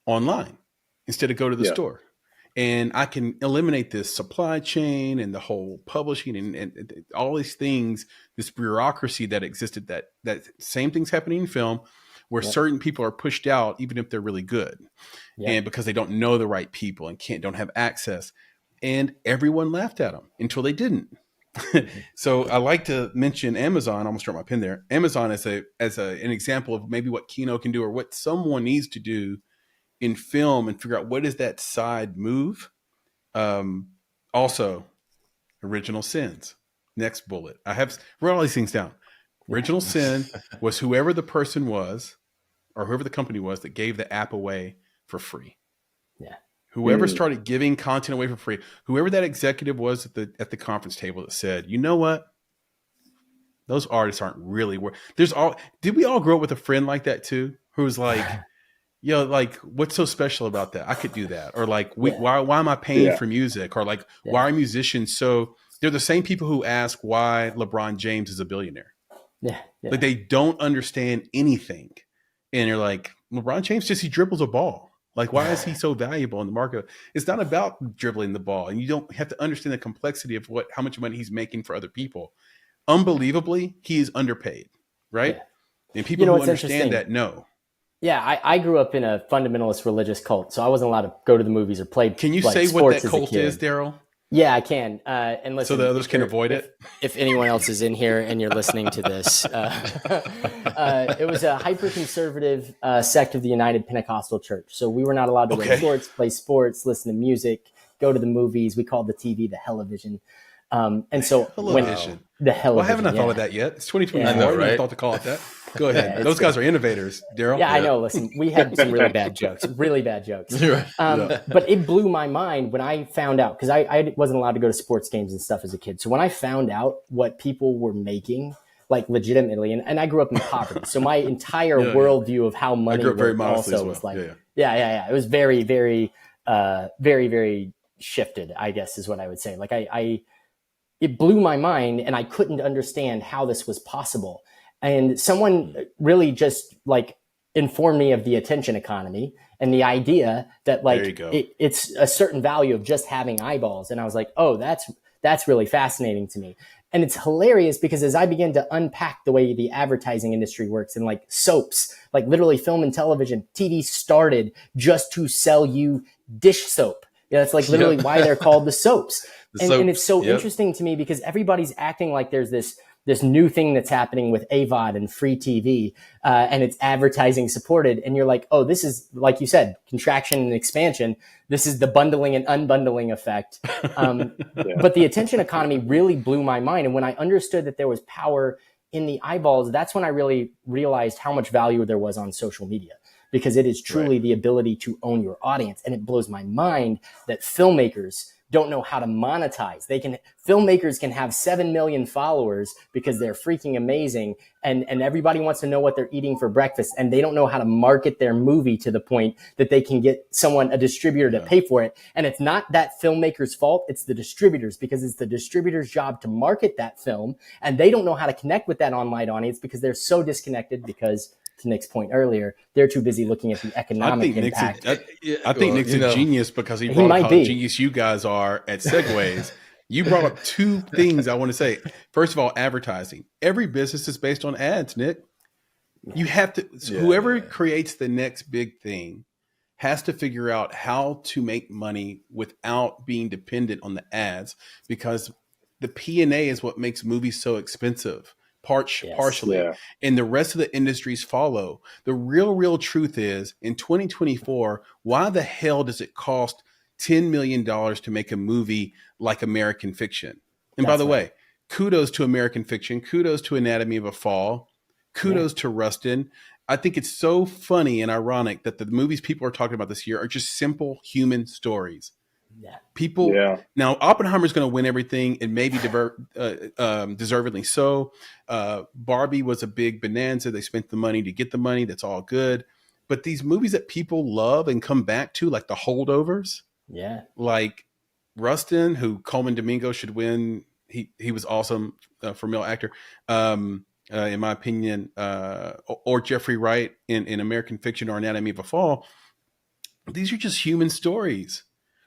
online instead of go to the store. And I can eliminate this supply chain and the whole publishing and all these things, this bureaucracy that existed, that same thing's happening in film where certain people are pushed out, even if they're really good. And because they don't know the right people and don't have access. And everyone laughed at them until they didn't. So I like to mention Amazon. I almost dropped my pen there. Amazon as an example of maybe what Kino can do or what someone needs to do in film and figure out what is that side move. Also, original sins. Next bullet. I have wrote all these things down. Original sin was whoever the person was or whoever the company was that gave the app away for free. Yeah. Whoever started giving content away for free, whoever that executive was at the conference table that said, you know what? Those artists aren't really worth. Did we all grow up with a friend like that too? Who's like, yo, like, what's so special about that? I could do that. Or like, why am I paying for music? Or like, why are musicians so? They're the same people who ask why LeBron James is a billionaire. Yeah. Like they don't understand anything. And you're like, LeBron James he dribbles a ball. Like, why is he so valuable in the market? It's not about dribbling the ball. And you don't have to understand the complexity of how much money he's making for other people. Unbelievably, he is underpaid, right? Yeah. And people who understand that know. Yeah, I grew up in a fundamentalist religious cult, so I wasn't allowed to go to the movies or play. Can you say what that cult is, Daryl? Yeah, I can. And listen, so the others can avoid it. If anyone else is in here and you're listening to this, it was a hyper-conservative sect of the United Pentecostal Church. So we were not allowed to wear shorts, play sports, listen to music, go to the movies. We called the TV the Hellivision. And so the Hellivision. Well, haven't I thought of that yet? It's 2024. I know, right? I thought to call it that. Go ahead. Those guys are innovators, Daryl. Yeah, I know. Listen, we had some really bad jokes. But it blew my mind when I found out, because I wasn't allowed to go to sports games and stuff as a kid. So when I found out what people were making, like legitimately, and I grew up in poverty. So my entire worldview of how money worked also was like, it was very, very, very, very shifted, I guess is what I would say. Like it blew my mind and I couldn't understand how this was possible. And someone really just like informed me of the attention economy and the idea that like it's a certain value of just having eyeballs. And I was like, oh, that's really fascinating to me. And it's hilarious because as I began to unpack the way the advertising industry works and like soaps, like literally film and television, TV started just to sell you dish soap. Yeah, that's like literally why they're called the soaps. And it's so interesting to me because everybody's acting like there's this new thing that's happening with AVOD and free TV, and it's advertising supported. And you're like, oh, this is, like you said, contraction and expansion. This is the bundling and unbundling effect. But the attention economy really blew my mind. And when I understood that there was power in the eyeballs, that's when I really realized how much value there was on social media, because it is truly the ability to own your audience. And it blows my mind that filmmakers don't know how to monetize. Filmmakers can have 7 million followers because they're freaking amazing. And everybody wants to know what they're eating for breakfast. And they don't know how to market their movie to the point that they can get a distributor to pay for it. And it's not that filmmaker's fault. It's the distributors, because it's the distributor's job to market that film. And they don't know how to connect with that online audience because they're so disconnected because, to Nick's point earlier, they're too busy looking at the economic impact. I think Nick's a genius because he brought up how genius you guys are at segues. You brought up two things I want to say. First of all, advertising. Every business is based on ads, Nick. You have to, whoever creates the next big thing has to figure out how to make money without being dependent on the ads, because the P&A is what makes movies so expensive, partially. Yeah. And the rest of the industries follow. The real truth is, in 2024, why the hell does it cost $10 million to make a movie like American Fiction? And by the way, kudos to American Fiction, kudos to Anatomy of a Fall, kudos to Rustin. I think it's so funny and ironic that the movies people are talking about this year are just simple human stories. Yeah. People now, Oppenheimer's going to win everything, and maybe deservedly so. Barbie was a big bonanza. They spent the money to get the money. That's all good. But these movies that people love and come back to, like The Holdovers, like Rustin, who Coleman Domingo should win. He was awesome for male actor. In my opinion, or Jeffrey Wright in American Fiction or Anatomy of a Fall. These are just human stories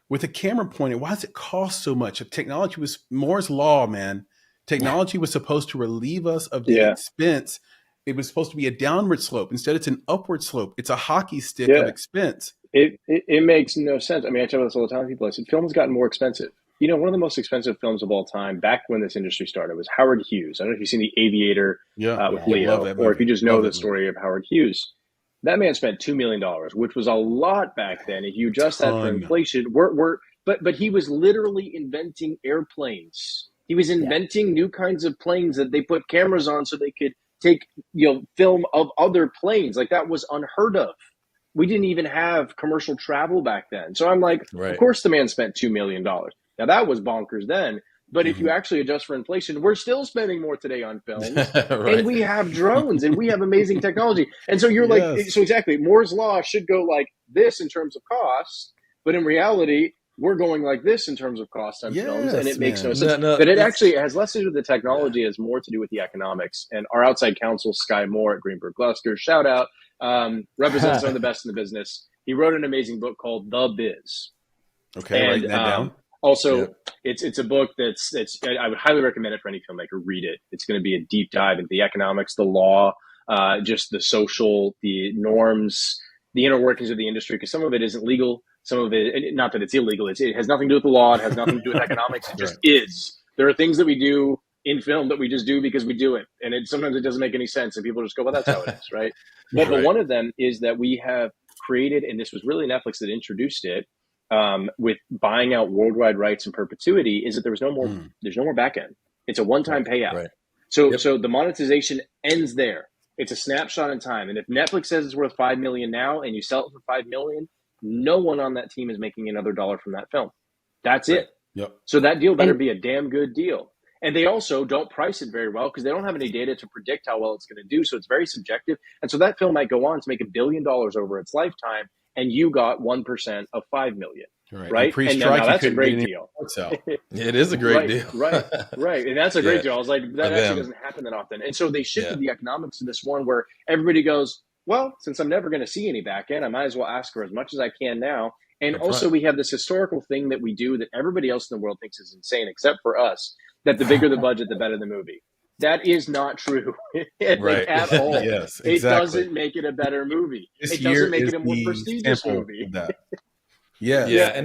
with a camera pointed. Why does it cost so much? If technology was Moore's law, man, technology was supposed to relieve us of the expense. It was supposed to be a downward slope. Instead, it's an upward slope. It's a hockey stick of expense. It makes no sense. I mean, I tell this all the time to people. I said, film has gotten more expensive. You know, one of the most expensive films of all time back when this industry started was Howard Hughes. I don't know if you've seen The Aviator with Leo, or if you just know the story of Howard Hughes. That man spent $2 million, which was a lot back then. If you adjust that for inflation, but he was literally inventing airplanes. He was inventing new kinds of planes that they put cameras on so they could take, film of other planes. Like, that was unheard of. We didn't even have commercial travel back then. So I'm like, of course the man spent $2 million. Now, that was bonkers then. But if you actually adjust for inflation, we're still spending more today on films. And we have drones and we have amazing technology. And so you're so exactly, Moore's law should go like this in terms of cost. But in reality, we're going like this in terms of cost on films. And it makes no sense. But it actually has less to do with the technology. It has more to do with the economics. And our outside counsel, Sky Moore at Greenberg Glusker, shout out, represents some of the best in the business. He wrote an amazing book called The Biz. Okay, and, writing that down. Also, it's a book that's I would highly recommend it for any filmmaker. Read it. It's going to be a deep dive into the economics, the law, just the social, the norms, the inner workings of the industry. Because some of it isn't legal. Some of it, not that it's illegal. It has nothing to do with the law. It has nothing to do with economics. It just is. There are things that we do in film that we just do because we do it, and sometimes it doesn't make any sense, and people just go, "Well, that's how it is," right? But one of them is that we have created, and this was really Netflix that introduced it. With buying out worldwide rights in perpetuity, is that there's no more back end. It's a one-time payout. So the monetization ends there. It's a snapshot in time. And if Netflix says it's worth $5 million now and you sell it for $5 million, no one on that team is making another dollar from that film. That's it. So that deal better be a damn good deal. And they also don't price it very well because they don't have any data to predict how well it's going to do. So it's very subjective. And so that film might go on to make $1 billion over its lifetime. And you got 1% of $5 million, right? And now that's a great deal. It is a great deal, right. And that's a great deal. I was like, that actually doesn't happen that often. And so they shifted the economics to this one where everybody goes, well, since I'm never going to see any back end, I might as well ask for as much as I can now. And also we have this historical thing that we do that everybody else in the world thinks is insane, except for us, that the bigger the budget, the better the movie. That is not true at all. Yes, exactly. It doesn't make it a better movie. It doesn't make it a more prestigious movie. And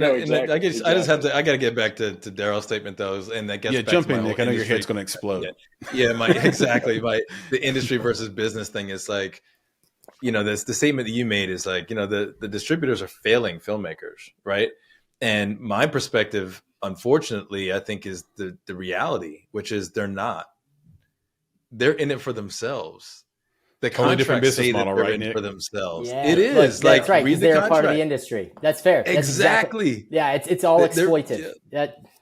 I just have to. I got to get back to Daryl's statement though, and that gets back jump to in, my Nick. I know your head's going to explode. The industry versus business thing is like, the statement that you made is like, the distributors are failing filmmakers, right? And my perspective, unfortunately, I think is the reality, which is they're not. They're in it for themselves. The totally different business model, right, Nick? For themselves. Yeah. It is. That's right. Read the they're part of the industry. That's fair. That's exactly. It's all exploitive.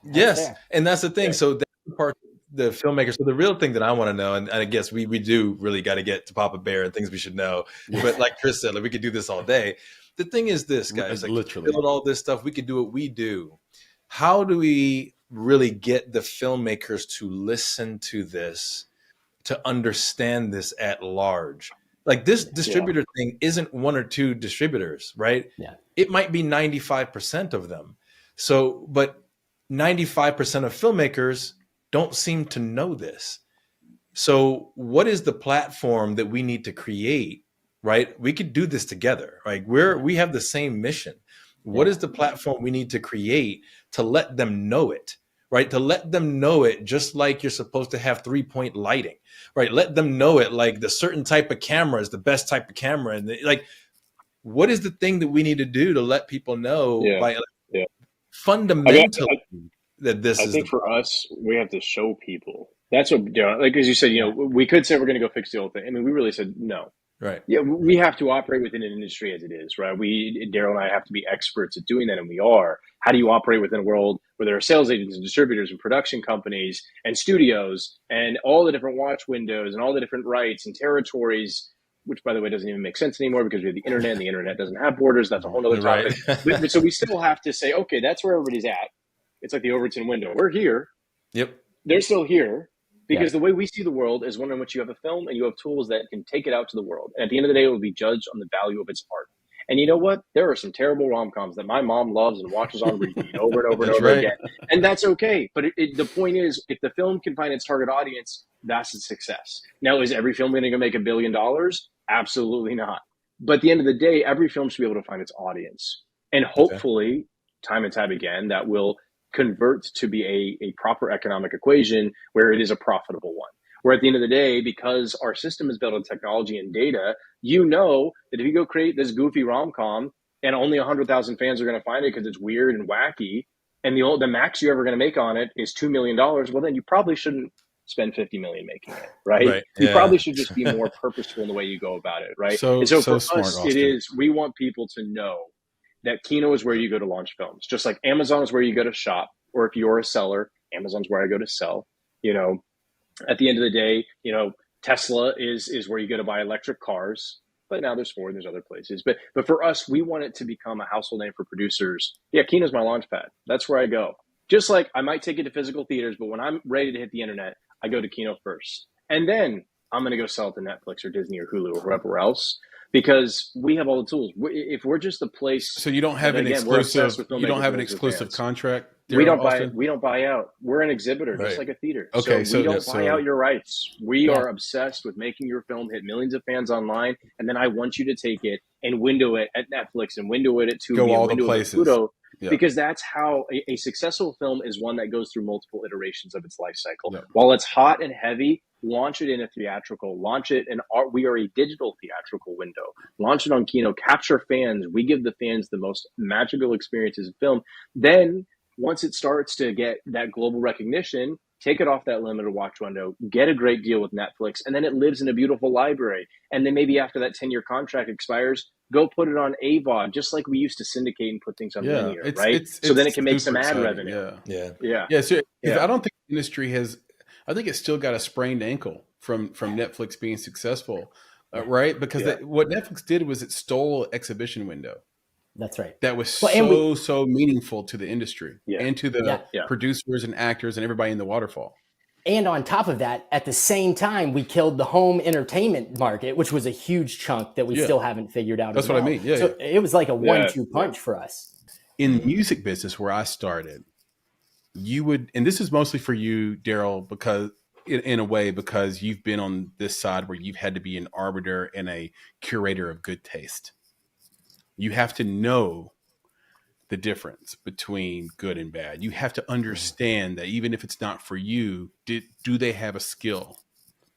Yes. Fair. And that's the thing. Yeah. So that's the part, the filmmakers. So the real thing that I want to know, and I guess we do really got to get to Papa Bear and things we should know. But like Chris said, we could do this all day. The thing is this, guys, literally build all this stuff. We could do what we do. How do we really get the filmmakers to listen to this, to understand this at large? Like this distributor thing isn't one or two distributors, right? Yeah. It might be 95% of them. So, but 95% of filmmakers don't seem to know this. So what is the platform that we need to create, right? We could do this together. Like we have the same mission. What is the platform we need to create to let them know it, right? To let them know it, just like you're supposed to have 3-point lighting, right? Let them know it like the certain type of camera is the best type of camera. And like, what is the thing that we need to do to let people know by Yeah. fundamentally that this I is think for us, we have to show people. That's what, like as you said, we could say we're going to go fix the old thing. I mean, we really said no. right. Yeah, we have to operate within an industry as it is, right? Daryl and I have to be experts at doing that, and we are. How do you operate within a world where there are sales agents and distributors and production companies and studios and all the different watch windows and all the different rights and territories, which, by the way, doesn't even make sense anymore because we have the internet, and the internet doesn't have borders. That's a whole other topic. Right. But so we still have to say, okay, that's where everybody's at. It's like the Overton window. We're here. Yep. They're still here. Because the way we see the world is one in which you have a film and you have tools that can take it out to the world. And at the end of the day, it will be judged on the value of its art. And you know what? There are some terrible rom-coms that my mom loves and watches on repeat over and over and over again. And that's okay. But the point is, if the film can find its target audience, that's a success. Now, is every film going to make $1 billion? Absolutely not. But at the end of the day, every film should be able to find its audience. And hopefully, time and time again, that will convert to be a proper economic equation where it is a profitable one. Where at the end of the day, because our system is built on technology and data, you know that if you go create this goofy rom-com and only 100,000 fans are going to find it because it's weird and wacky, and the max you're ever going to make on it is $2 million, well, then you probably shouldn't spend $50 million making it, right? You probably should just be more purposeful in the way you go about it, right? So for smart, us, Austin. we want people to know that Kino is where you go to launch films, just like Amazon is where you go to shop, or if you're a seller, Amazon's where I go to sell. At the end of the day, Tesla is where you go to buy electric cars. But now there's Ford, there's other places. But for us, we want it to become a household name for producers. Yeah, Kino's my launch pad. That's where I go. Just like I might take it to physical theaters, but when I'm ready to hit the internet, I go to Kino first. And then I'm going to go sell it to Netflix or Disney or Hulu or whoever else. Because we have all the tools. If we're just a place, so you don't have an exclusive. You don't have an exclusive contract. We don't buy out. We're an exhibitor, just like a theater. Okay, so we don't buy out your rights. We are obsessed with making your film hit millions of fans online, and then I want you to take it and window it at Netflix and window it at Tubi go all and window the it places. at Pluto. Yeah. Because that's how a successful film is one that goes through multiple iterations of its life cycle. Yeah. While it's hot and heavy, launch it in a theatrical, launch it in we are a digital theatrical window. Launch it on Kino, capture fans. We give the fans the most magical experiences of film. Then once it starts to get that global recognition, take it off that limited watch window, get a great deal with Netflix, and then it lives in a beautiful library. And then maybe after that 10-year contract expires, go put it on AVOD, just like we used to syndicate and put things on linear, right? So then it can make some ad revenue. Yeah. So I don't think the industry has. I think it's still got a sprained ankle from Netflix being successful, right? Because what Netflix did was it stole exhibition window. That's right. That was so meaningful to the industry and to the producers and actors and everybody in the waterfall. And on top of that, at the same time, we killed the home entertainment market, which was a huge chunk that we still haven't figured out. That's what I mean. Yeah. So it was like a 1-2 punch for us. In the music business where I started, you would, and this is mostly for you, Daryl, because in a way, because you've been on this side where you've had to be an arbiter and a curator of good taste. You have to know the difference between good and bad. You have to understand that even if it's not for you, do they have a skill?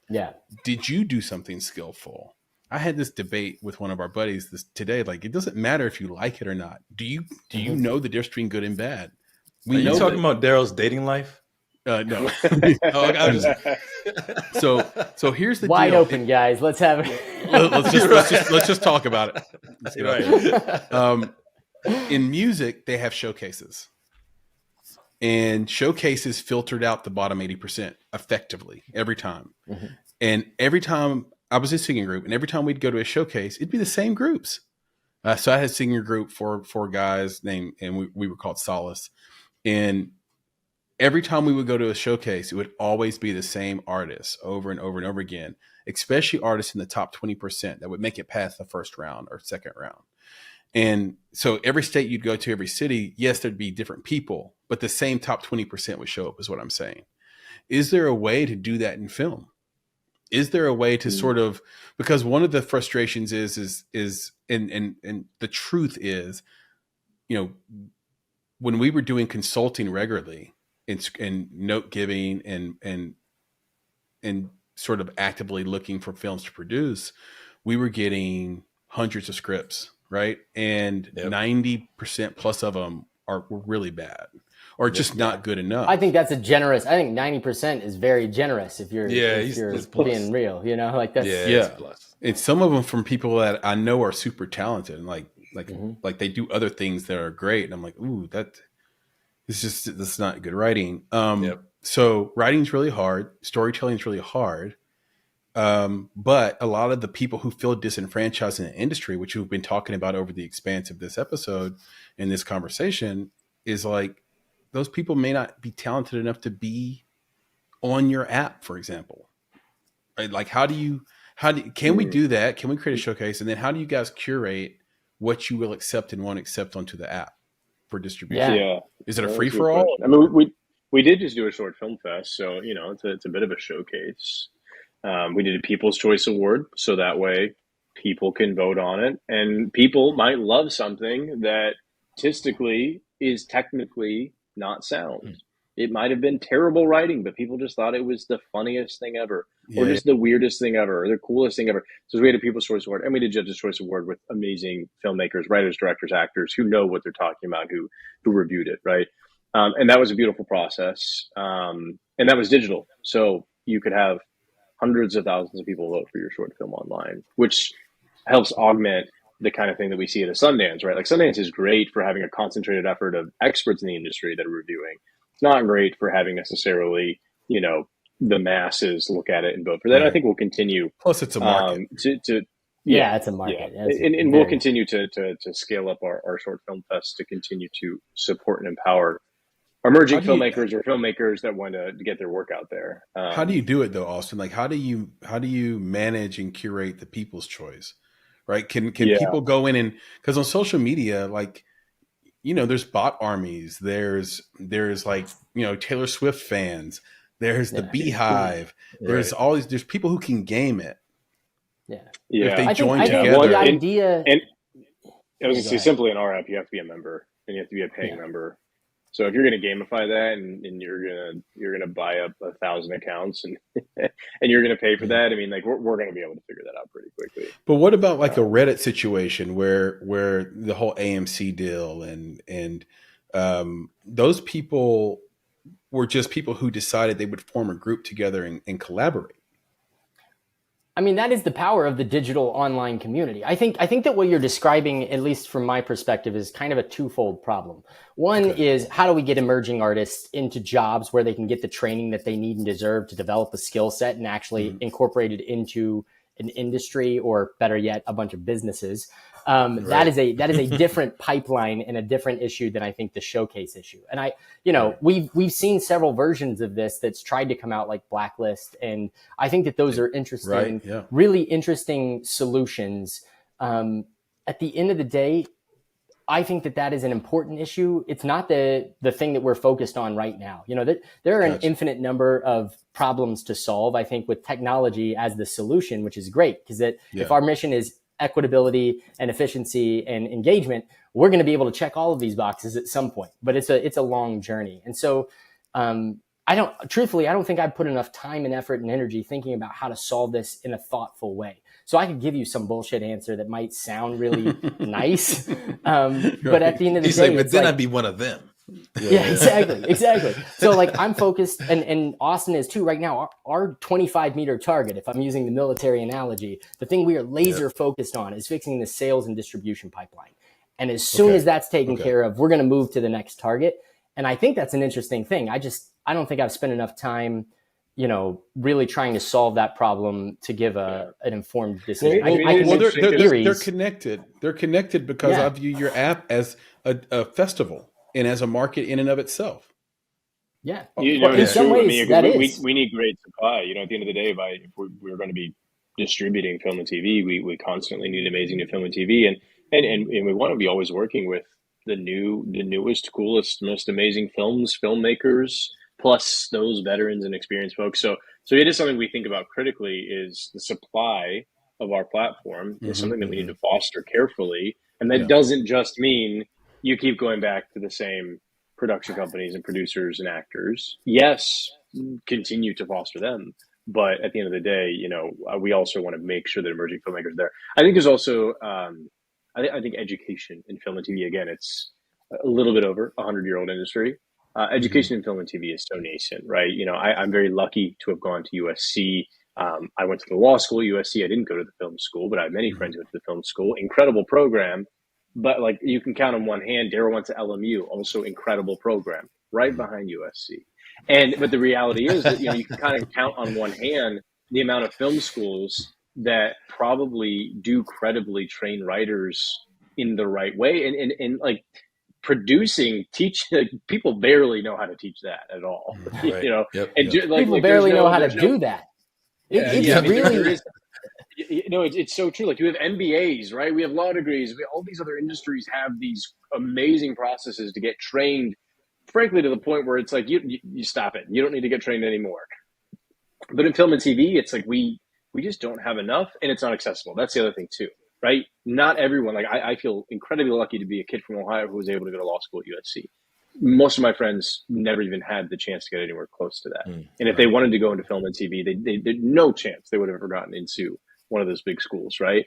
Yeah. Did you do something skillful? I had this debate with one of our buddies today. Like, it doesn't matter if you like it or not. Do you know the difference between good and bad? Are you talking about Daryl's dating life? No. So here's the wide deal. Open, guys. Let's have it. Let's just talk about it. In music, they have showcases, and showcases filtered out the bottom 80% effectively every time. Mm-hmm. And every time I was a singing group, and every time we'd go to a showcase, it'd be the same groups. So I had a singing group for guys named, and we were called Solace. And every time we would go to a showcase, it would always be the same artists over and over and over again, especially artists in the top 20% that would make it past the first round or second round. And so every state you'd go to, every city, yes, there'd be different people, but the same top 20% would show up is what I'm saying. Is there a way to do that in film? is there a way to sort of, because one of the frustrations is and the truth is, you know, when we were doing consulting regularly and note giving and sort of actively looking for films to produce, we were getting hundreds of scripts, right? And 90% plus of them were really bad or just not good enough. I think that's a generous. I think 90% is very generous if you're he's being real, you know, like that's plus. And some of them from people that I know are super talented and like they do other things that are great. And I'm like, ooh, that's not good writing. So writing's really hard. Storytelling's really hard. But a lot of the people who feel disenfranchised in the industry, which we've been talking about over the expanse of this episode and this conversation, is like those people may not be talented enough to be on your app, for example. Right? Like, can we do that? Can we create a showcase? And then how do you guys curate what you will accept and won't accept onto the app for distribution? Yeah. Is it a free for all? I mean, we did just do a short film fest, so you know it's a bit of a showcase. We did a People's Choice Award, so that way people can vote on it, and people might love something that artistically is technically not sound. It might have been terrible writing, but people just thought it was the funniest thing ever, or just the weirdest thing ever, or the coolest thing ever. So we had a People's Choice Award, and we did Judge's Choice Award with amazing filmmakers, writers, directors, actors who know what they're talking about, who reviewed it, right? And that was a beautiful process, and that was digital, so you could have hundreds of thousands of people vote for your short film online, which helps augment the kind of thing that we see at a Sundance, right? Like Sundance is great for having a concentrated effort of experts in the industry that are reviewing. It's not great for having necessarily, you know, the masses look at it and vote for that. Right. I think we'll continue. Plus, it's a market. It's a market. Yeah. And we'll continue to scale up our short film fest to continue to support and empower emerging filmmakers or filmmakers that want to get their work out there. How do you do it though, Austin? Like, how do you manage and curate the people's choice, right? Can people go in and, because on social media, like, you know, there's bot armies, there's like, you know, Taylor Swift fans, there's the Beehive, there's all these, there's people who can game it. Yeah. If they join I together. think the idea, and I was going to say, simply in our app, you have to be a member and you have to be a paying member. So if you're going to gamify that and you're gonna buy up 1,000 accounts and and you're going to pay for that, I mean, like we're going to be able to figure that out pretty quickly. But what about like a Reddit situation where the whole AMC deal and those people were just people who decided they would form a group together and collaborate? I mean, that is the power of the digital online community. I think that what you're describing, at least from my perspective, is kind of a twofold problem. One is, how do we get emerging artists into jobs where they can get the training that they need and deserve to develop a skill set and actually incorporate it into an industry, or better yet, a bunch of businesses. That is a different pipeline and a different issue than I think the showcase issue. And we've seen several versions of this that's tried to come out, like Blacklist, and I think that those are interesting, really interesting solutions. At the end of the day, I think that is an important issue. It's not the thing that we're focused on right now. You know, that there are an infinite number of problems to solve, I think, with technology as the solution, which is great, because if our mission is equitability and efficiency and engagement, we're going to be able to check all of these boxes at some point, but it's a long journey. And so, I don't think I've put enough time and effort and energy thinking about how to solve this in a thoughtful way. So I could give you some bullshit answer that might sound really nice. But at the end of the day, but then I'd be one of them. Yeah, exactly. So like I'm focused, and Austin is too right now. Our 25-meter target, if I'm using the military analogy, the thing we are laser focused on is fixing the sales and distribution pipeline. And as soon as that's taken care of, we're going to move to the next target. And I think that's an interesting thing. I don't think I've spent enough time, you know, really trying to solve that problem to give an informed decision. They're connected. They're connected because I view your app as a festival and as a market in and of itself. Yeah. In some ways, we need great supply. You know, at the end of the day, if we're going to be distributing film and TV, we constantly need amazing new film and TV, and we want to be always working with the newest, coolest, most amazing filmmakers, plus those veterans and experienced folks. So it is something we think about critically, is the supply of our platform is something that we need to foster carefully. And that doesn't just mean you keep going back to the same production companies and producers and actors. Yes, continue to foster them. But at the end of the day, we also want to make sure that emerging filmmakers are there. I think there's also, I think education in film and TV, again, it's a little bit over a 100-year-old industry. Education in film and TV is so nascent, right? I'm very lucky to have gone to USC. I went to the law school at USC. I didn't go to the film school, but I have many friends who went to the film school. Incredible program. But like, you can count on one hand. Daryl went to LMU, also incredible program, right behind USC. But the reality is that, you can kind of count on one hand the amount of film schools that probably do credibly train writers in the right way. And like, people barely know how to teach that at all. Right. People barely know how to do that. It's so true. Like, you have MBAs, right? We have law degrees. All these other industries have these amazing processes to get trained, frankly, to the point where it's like, you stop it. You don't need to get trained anymore. But in film and TV, it's like we just don't have enough, and it's not accessible. That's the other thing too, right? Not everyone, like I feel incredibly lucky to be a kid from Ohio who was able to go to law school at USC. Most of my friends never even had the chance to get anywhere close to that. And if they wanted to go into film and TV, they no chance they would have ever gotten into one of those big schools, right?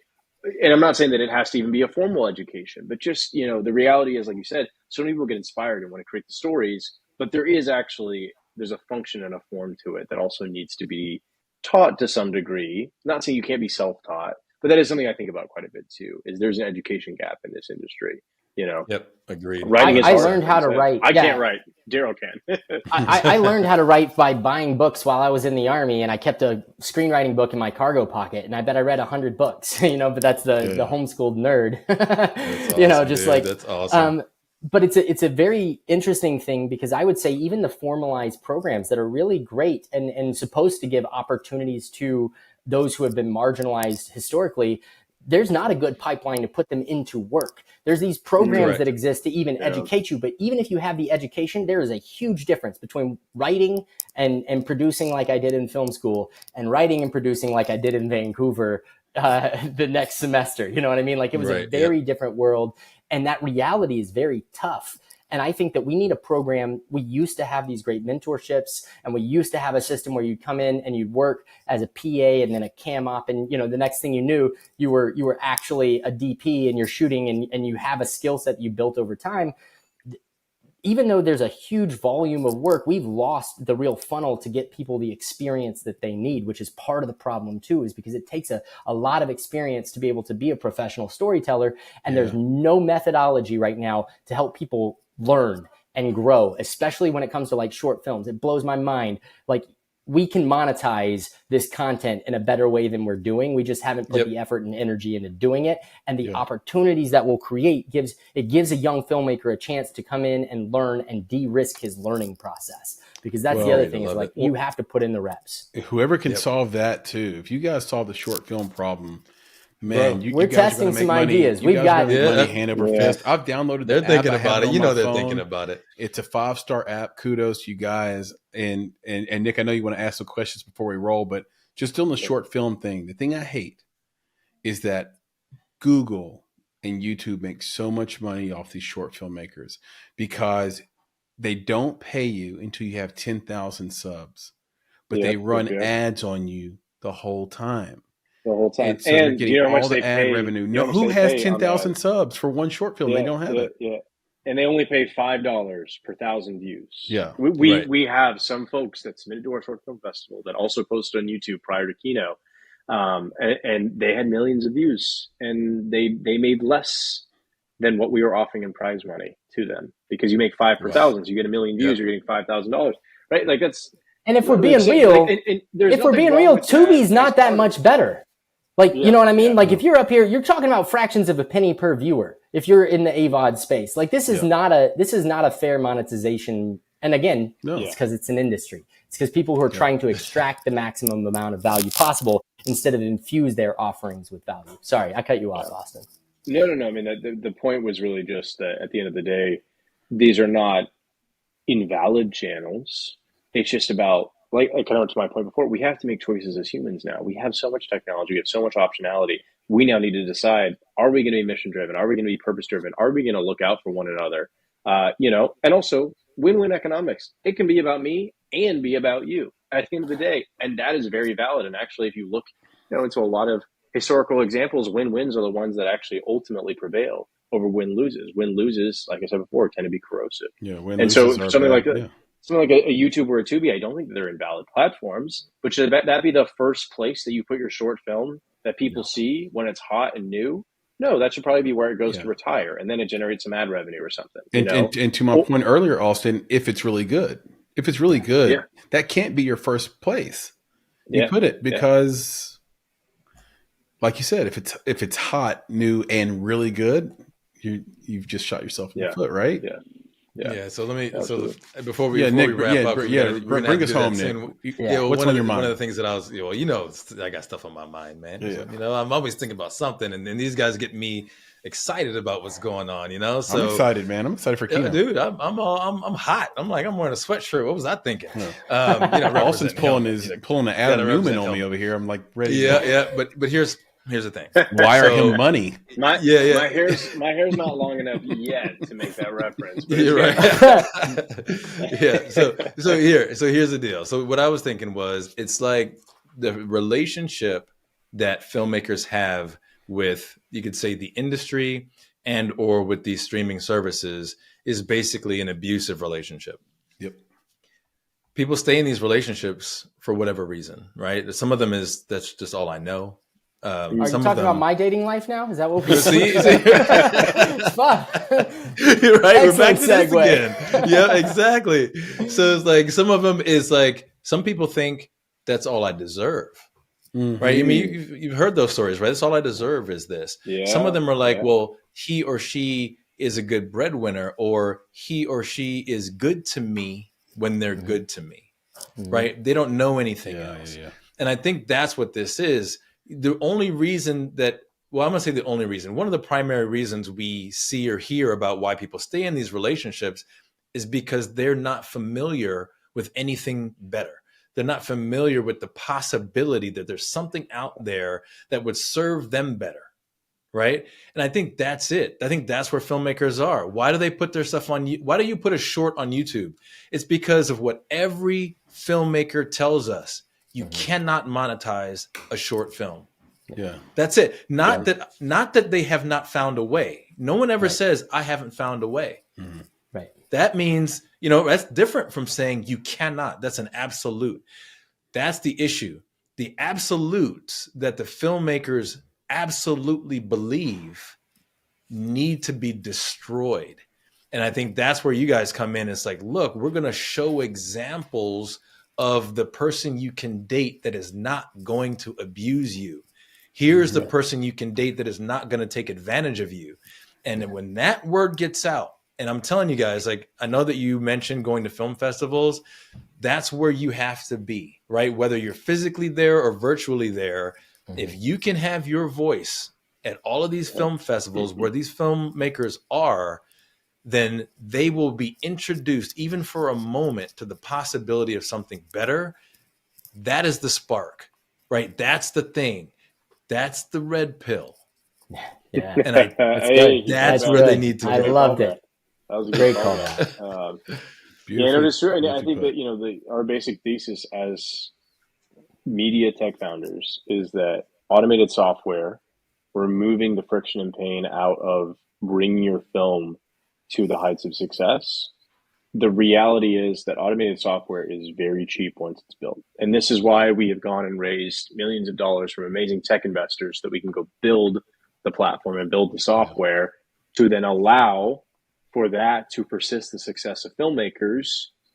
And I'm not saying that it has to even be a formal education, but just, the reality is, like you said, so many people get inspired and want to create the stories, but there's a function and a form to it that also needs to be taught to some degree. Not saying you can't be self-taught, but that is something I think about quite a bit too, is there's an education gap in this industry. Yep, agreed. I learned how to write. I can't write. Daryl can. I learned how to write by buying books while I was in the Army, and I kept a screenwriting book in my cargo pocket, and I bet I read 100 books. But that's the homeschooled nerd. That's awesome, that's awesome. But it's a very interesting thing, because I would say even the formalized programs that are really great and supposed to give opportunities to those who have been marginalized historically, there's not a good pipeline to put them into work. There's these programs that exist to even educate you, but even if you have the education, there is a huge difference between writing and producing like I did in film school, and writing and producing like I did in Vancouver the next semester. You know what I mean? Like, it was a very different world, and that reality is very tough. And I think that we need a program. We used to have these great mentorships, and we used to have a system where you'd come in and you'd work as a PA and then a cam op. And, the next thing you knew, you were actually a DP, and you're shooting, and you have a skill set you built over time. Even though there's a huge volume of work, we've lost the real funnel to get people the experience that they need, which is part of the problem too, is because it takes a lot of experience to be able to be a professional storyteller. And there's no methodology right now to help people learn and grow, especially when it comes to like short films. It blows my mind. Like, we can monetize this content in a better way than we're doing. We just haven't put the effort and energy into doing it. And the opportunities that we'll create gives a young filmmaker a chance to come in and learn and de-risk his learning process. Because that's the other thing, is like, you have to put in the reps. Whoever can solve that too. If you guys solve the short film problem, man, we're testing some ideas. We've got money hand over fist. I've downloaded the They're app. thinking about it. They're phone. Thinking about it. It's a 5-star app. Kudos to you guys. And Nick, I know you want to ask some questions before we roll, but just still in the short film thing, the thing I hate is that Google and YouTube make so much money off these short filmmakers, because they don't pay you until you have 10,000 subs, but they run ads on you the whole time. And so they're getting all the ad revenue. Who has 10,000 subs for one short film? They don't have it. Yeah. And they only pay $5 per 1,000 views. Yeah. We have some folks that submitted to our short film festival that also posted on YouTube prior to Kino. And they had millions of views, and they made less than what we were offering in prize money to them, because you make 5 per 1,000. So you get 1 million views, you're getting $5,000, right? Like, that's. And if we're being real, Tubi's not that much better. Like, you know what I mean? Like, if you're up here, you're talking about fractions of a penny per viewer. If you're in the AVOD space, like, this is not a fair monetization. And again, it's because it's an industry. It's because people who are trying to extract the maximum amount of value possible instead of infuse their offerings with value. Sorry, I cut you off, Austin. No. I mean, the point was really just that at the end of the day, these are not invalid channels. It's just about, like kind of to my point before, we have to make choices as humans now. We have so much technology, we have so much optionality. We now need to decide, are we going to be mission driven? Are we going to be purpose driven? Are we going to look out for one another? And also win-win economics. It can be about me and be about you at the end of the day. And that is very valid. And actually, if you look, into a lot of historical examples, win-wins are the ones that actually ultimately prevail over win-loses. Win-loses, like I said before, tend to be corrosive. Yeah, win And so loses are something bad. like Yeah. something like a YouTube or a Tubi, I don't think that they're invalid platforms, but should that be the first place that you put your short film that people see when it's hot and new? No, that should probably be where it goes to retire, and then it generates some ad revenue or something. And to my point earlier, Austin, if it's really good, that can't be your first place. You put it because, like you said, if it's hot, new, and really good, you've just shot yourself in the foot, right? Yeah. So let me. Absolutely. So before we Nick, wrap up, bring us home, Nick. What's on your mind? One of the things that I was, I got stuff on my mind, man. So, I'm always thinking about something, and then these guys get me excited about what's going on. So I'm excited, man. I'm excited for Kino. Dude, I'm hot. I'm wearing a sweatshirt. What was I thinking? Austin's pulling the Adam Newman on me over here. I'm like ready. Yeah. But here's the thing. Wire him money. My hair's not long enough yet to make that reference. You're right. So here's the deal. So what I was thinking was, it's like the relationship that filmmakers have with, you could say, the industry and or with these streaming services is basically an abusive relationship. Yep. People stay in these relationships for whatever reason, right? Some of them that's just all I know. Are you talking about my dating life now? Is that what we see? It's fun. You're right. Excellent We're back to this segue. again. Yeah, exactly. So it's like, some of them is like, some people think that's all I deserve. Mm-hmm. Right. I mean, you've heard those stories, right? That's all I deserve is this. Yeah, some of them are like, well, he or she is a good breadwinner, or he or she is good to me when they're good to me. Mm-hmm. Right. They don't know anything else. Yeah. And I think that's what this is. The only reason that, well, I'm going to say the only reason, one of the primary reasons we see or hear about why people stay in these relationships is because they're not familiar with anything better. They're not familiar with the possibility that there's something out there that would serve them better. Right. And I think that's it. I think that's where filmmakers are. Why do they put their stuff on? Why do you put a short on YouTube? It's because of what every filmmaker tells us. You cannot monetize a short film. Yeah. That's it. Not that they have not found a way. No one ever says, I haven't found a way. Mm-hmm. Right. That means, that's different from saying you cannot. That's an absolute. That's the issue. The absolutes that the filmmakers absolutely believe need to be destroyed. And I think that's where you guys come in. It's like, look, we're going to show examples of the person you can date that is not going to abuse you. Here's the person you can date that is not going to take advantage of you. And when that word gets out, and I'm telling you guys, like, I know that you mentioned going to film festivals. That's where you have to be, right? Whether you're physically there or virtually there, if you can have your voice at all of these film festivals where these filmmakers are, then they will be introduced, even for a moment, to the possibility of something better. That is the spark, right? That's the thing. That's the red pill. Yeah. And that's where they need to go. I loved it. That was a great call. It's true. And I think that, our basic thesis as media tech founders is that automated software, removing the friction and pain out of bringing your film to the heights of success. The reality is that automated software is very cheap once it's built. And this is why we have gone and raised millions of dollars from amazing tech investors, that we can go build the platform and build the software to then allow for that to persist the success of filmmakers.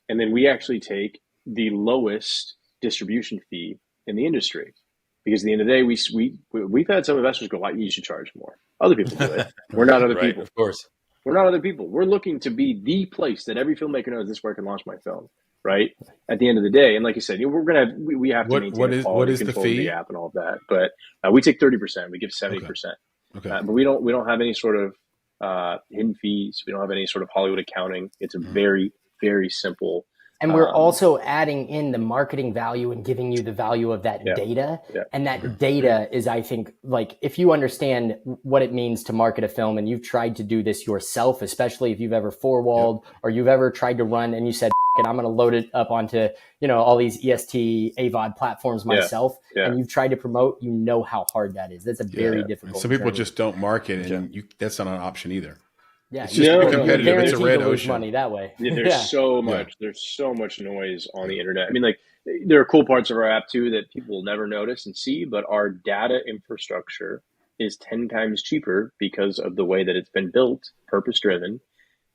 And then we actually take the lowest distribution fee in the industry. Because at the end of the day, we've had some investors go, you should charge more. Other people do it. We're not other people. Of course. We're not other people. We're looking to be the place that every filmmaker knows, this is where I can launch my film, right? At the end of the day, and like you said, we have to maintain quality control of the app and all of that. But we take 30%. We give 70%. Okay. But we don't have any sort of hidden fees. We don't have any sort of Hollywood accounting. It's a very, very simple And we're also adding in the marketing value and giving you the value of that data. Yeah. And that data is, I think, like, if you understand what it means to market a film and you've tried to do this yourself, especially if you've ever four-walled or you've ever tried to run and you said, and I'm going to load it up onto, you know, all these EST, AVOD platforms myself, and you've tried to promote, you know how hard that is. That's a very difficult. Some people just don't market, and that's not an option either. Yeah, it's just competitive. It's a red to lose ocean. Money that way. There's so much noise on the internet. I mean, like, there are cool parts of our app too that people will never notice and see, but our data infrastructure is 10 times cheaper because of the way that it's been built, purpose driven.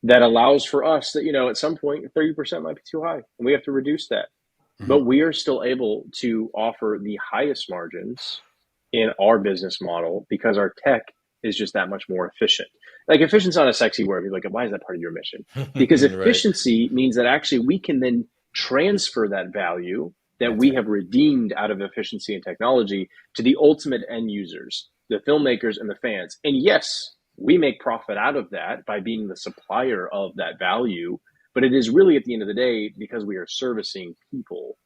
That allows for us that, you know, at some point 30% might be too high and we have to reduce that. But we are still able to offer the highest margins in our business model because our tech is just that much more efficient. Like, efficiency is not a sexy word. You're like, why is that part of your mission? Because efficiency means that actually we can then transfer that value that we have redeemed out of efficiency and technology to the ultimate end users, the filmmakers and the fans. And yes, we make profit out of that by being the supplier of that value. But it is really, at the end of the day, because we are servicing people,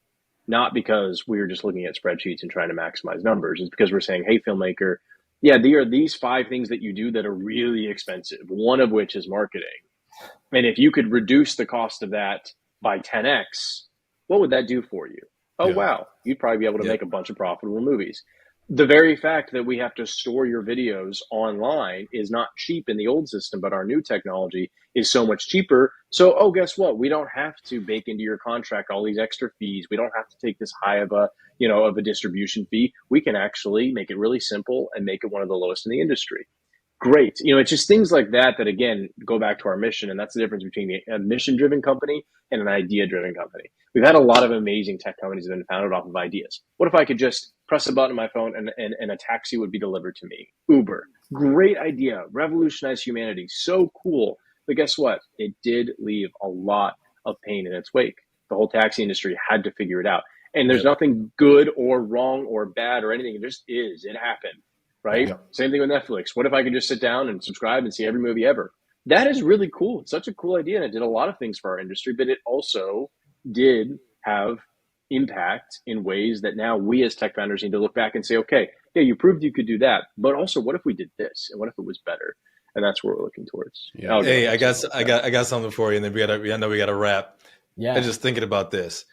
not because we're just looking at spreadsheets and trying to maximize numbers. It's because we're saying, hey, filmmaker, there are these 5 things that you do that are really expensive, one of which is marketing. And if you could reduce the cost of that by 10x, what would that do for you? Oh, wow. You'd probably be able to make a bunch of profitable movies. The very fact that we have to store your videos online is not cheap in the old system, but our new technology is so much cheaper. So, guess what? We don't have to bake into your contract all these extra fees. We don't have to take this high of a distribution fee. We can actually make it really simple and make it one of the lowest in the industry. Great. It's just things like that again, go back to our mission. And that's the difference between a mission-driven company and an idea-driven company. We've had a lot of amazing tech companies that have been founded off of ideas. What if I could just press a button on my phone and a taxi would be delivered to me? Uber. Great idea. Revolutionize humanity. So cool. But guess what? It did leave a lot of pain in its wake. The whole taxi industry had to figure it out. And there's nothing good or wrong or bad or anything. It just is. It happened. Right? Yep. Same thing with Netflix. What if I could just sit down and subscribe and see every movie ever? That is really cool. It's such a cool idea. And it did a lot of things for our industry, but it also did have impact in ways that now we as tech founders need to look back and say, okay, you proved you could do that. But also, what if we did this? And what if it was better? And that's what we're looking towards. Yeah. Hey, I got something for you. And then I know we got to wrap. Yeah. I'm just thinking about this.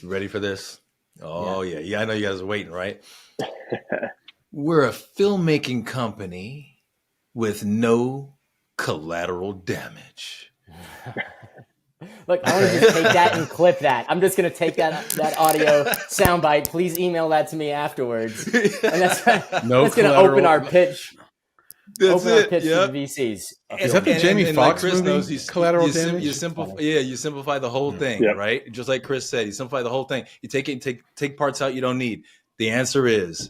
You ready for this? Oh, yeah. I know you guys are waiting, right? We're a filmmaking company with no collateral damage. Look, I want to just take that and clip that. I'm just going to take that audio soundbite. Please email that to me afterwards. And that's going to open our pitch. That's our pitch to the VCs. Is that the Jamie Foxx Chris movie? Knows Collateral Damage? You simplify the whole thing, right? Just like Chris said, you simplify the whole thing. You take parts out you don't need. The answer is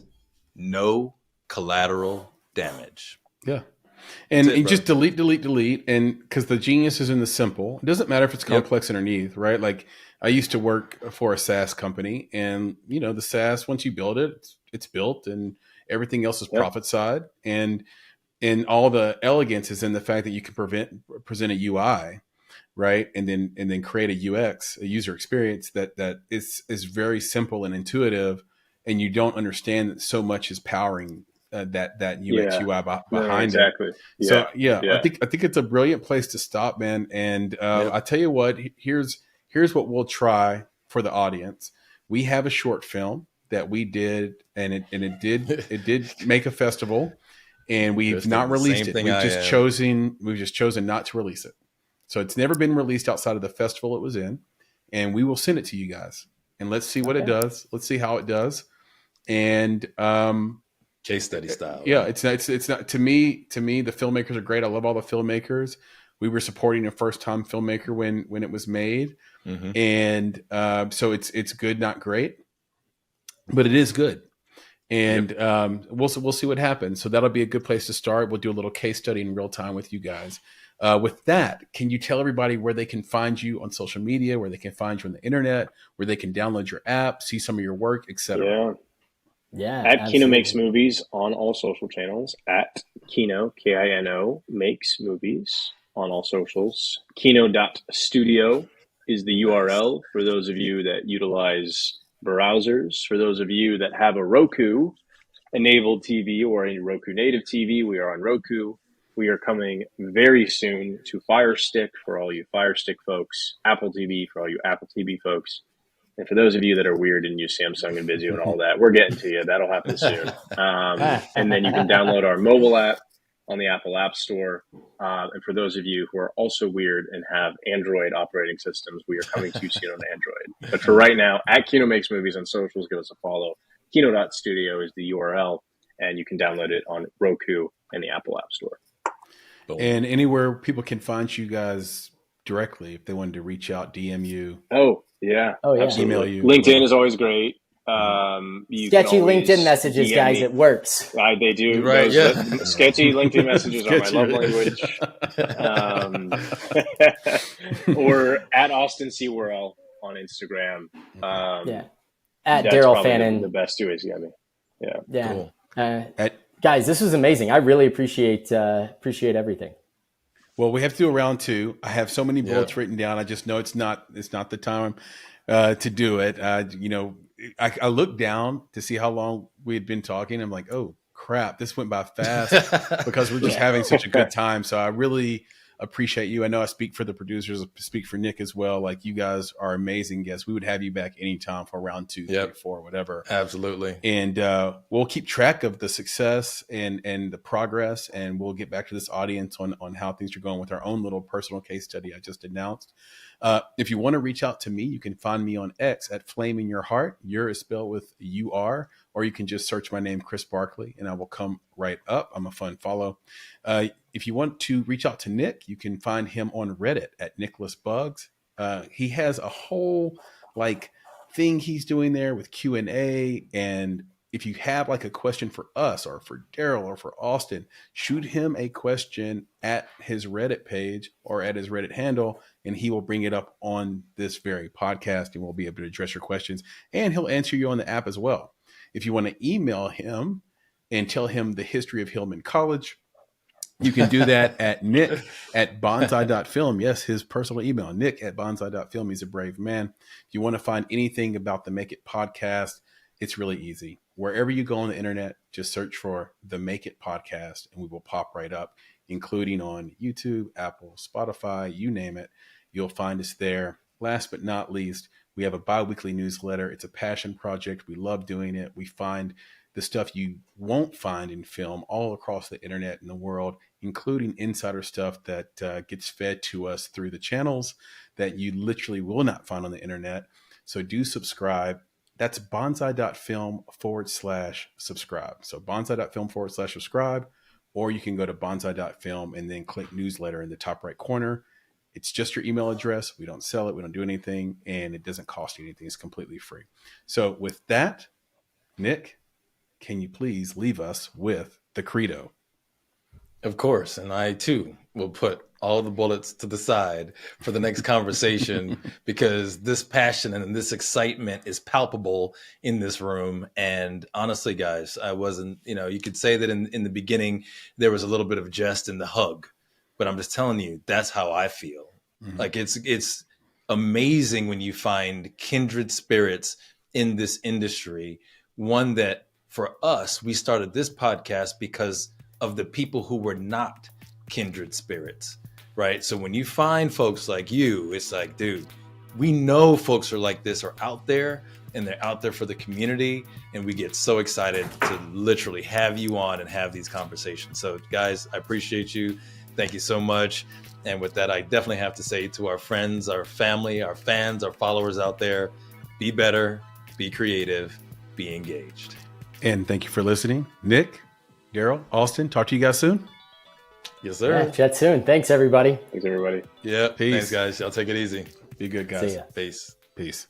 no collateral damage. Yeah. And you just delete. And because the genius is in the simple, it doesn't matter if it's complex underneath, right? Like, I used to work for a SaaS company, and the SaaS, once you build it, it's built, and everything else is profit side. And all the elegance is in the fact that you can present a UI, right? And then create a UX, a user experience that is very simple and intuitive, and you don't understand that so much is powering that UX UI behind it. So I think it's a brilliant place to stop, man. And I tell you what, here's what we'll try for the audience. We have a short film that we did, and it did make a festival, and we've not released it. We've just chosen not to release it. So it's never been released outside of the festival it was in, and we will send it to you guys, and let's see what it does. Let's see how it does. And case study style. Yeah, it's not to me. The filmmakers are great. I love all the filmmakers. We were supporting a first time filmmaker when it was made, and so it's good, not great, but it is good. And we'll see what happens. So that'll be a good place to start. We'll do a little case study in real time with you guys. With that, can you tell everybody where they can find you on social media, where they can find you on the internet, where they can download your app, see some of your work, etc.? Yeah. At absolutely. Kino Makes Movies on all social channels. At Kino, Kino, Makes Movies on all socials. Kino.studio is the URL for those of you that utilize browsers. For those of you that have a Roku enabled TV or a Roku native TV, we are on Roku. We are coming very soon to Fire Stick for all you Fire Stick folks, Apple TV for all you Apple TV folks. And for those of you that are weird and use Samsung and Vizio and all that, we're getting to you. That'll happen soon. And then you can download our mobile app on the Apple App Store. And for those of you who are also weird and have Android operating systems, we are coming to you soon on Android. But for right now, at Kino Makes Movies on socials, give us a follow. Kino.studio is the URL, and you can download it on Roku and the Apple App Store. And anywhere people can find you guys directly if they wanted to reach out, DM you. Oh, yeah. Absolutely. Email you. LinkedIn is always great. Sketchy LinkedIn messages, DM guys. me. It works. They do. Right, Sketchy LinkedIn messages are my love language. Or at Austin C. Worrell on Instagram. At That's Daryl probably Fannin. the best two ways to get me. Yeah. Cool. Guys, this was amazing. I really appreciate everything. Well, we have to do a round two. I have so many bullets written down. I just know it's not the time to do it. I looked down to see how long we had been talking. I'm like, oh crap, this went by fast because we're just having such a good time. So I really appreciate you. I know I speak for the producers, speak for Nick as well. Like, you guys are amazing guests. We would have you back anytime for round 2, 3, 4, whatever. Absolutely. And we'll keep track of the success and the progress, and we'll get back to this audience on how things are going with our own little personal case study I just announced. If you want to reach out to me, you can find me on X at Flame in Your Heart. Your is spelled with UR, or you can just search my name, Chris Barkley, and I will come right up. I'm a fun follow. If you want to reach out to Nick, you can find him on Reddit at Nicholas Bugs. He has a whole thing he's doing there with Q&A. And if you have a question for us or for Daryl or for Austin, shoot him a question at his Reddit page or at his Reddit handle, and he will bring it up on this very podcast, and we'll be able to address your questions, and he'll answer you on the app as well. If you want to email him and tell him the history of Hillman College, you can do that at Nick at bonsai.film. Yes, his personal email, Nick at bonsai.film. He's a brave man. If you want to find anything about the Make It podcast, it's really easy. Wherever you go on the internet, just search for the Make It podcast, and we will pop right up, including on YouTube, Apple, Spotify, you name it. You'll find us there. Last but not least, we have a bi-weekly newsletter. It's a passion project. We love doing it. We find the stuff you won't find in film all across the internet and the world, including insider stuff that gets fed to us through the channels that you literally will not find on the internet. So do subscribe. That's bonsai.film/subscribe. So bonsai.film/subscribe, or you can go to bonsai.film and then click newsletter in the top right corner. It's just your email address. We don't sell it. We don't do anything, and it doesn't cost you anything. It's completely free. So with that, Nick, can you please leave us with the credo? Of course. And I, too, will put all the bullets to the side for the next conversation because this passion and this excitement is palpable in this room. And honestly, guys, I wasn't, you could say that in the beginning, there was a little bit of jest in the hug, but I'm just telling you, that's how I feel. Mm-hmm. Like it's amazing when you find kindred spirits in this industry. One that for us, we started this podcast because of the people who were not kindred spirits, right? So when you find folks like you, it's like, dude, we know folks are like this are out there, and they're out there for the community. And we get so excited to literally have you on and have these conversations. So guys, I appreciate you. Thank you so much. And with that, I definitely have to say to our friends, our family, our fans, our followers out there, be better, be creative, be engaged. And thank you for listening. Nick, Daryl, Austin, talk to you guys soon. Yes, sir. Yeah, chat soon. Thanks, everybody. Thanks, everybody. Yeah. Peace. Thanks, guys. Y'all take it easy. Be good, guys. See ya. Peace. Peace.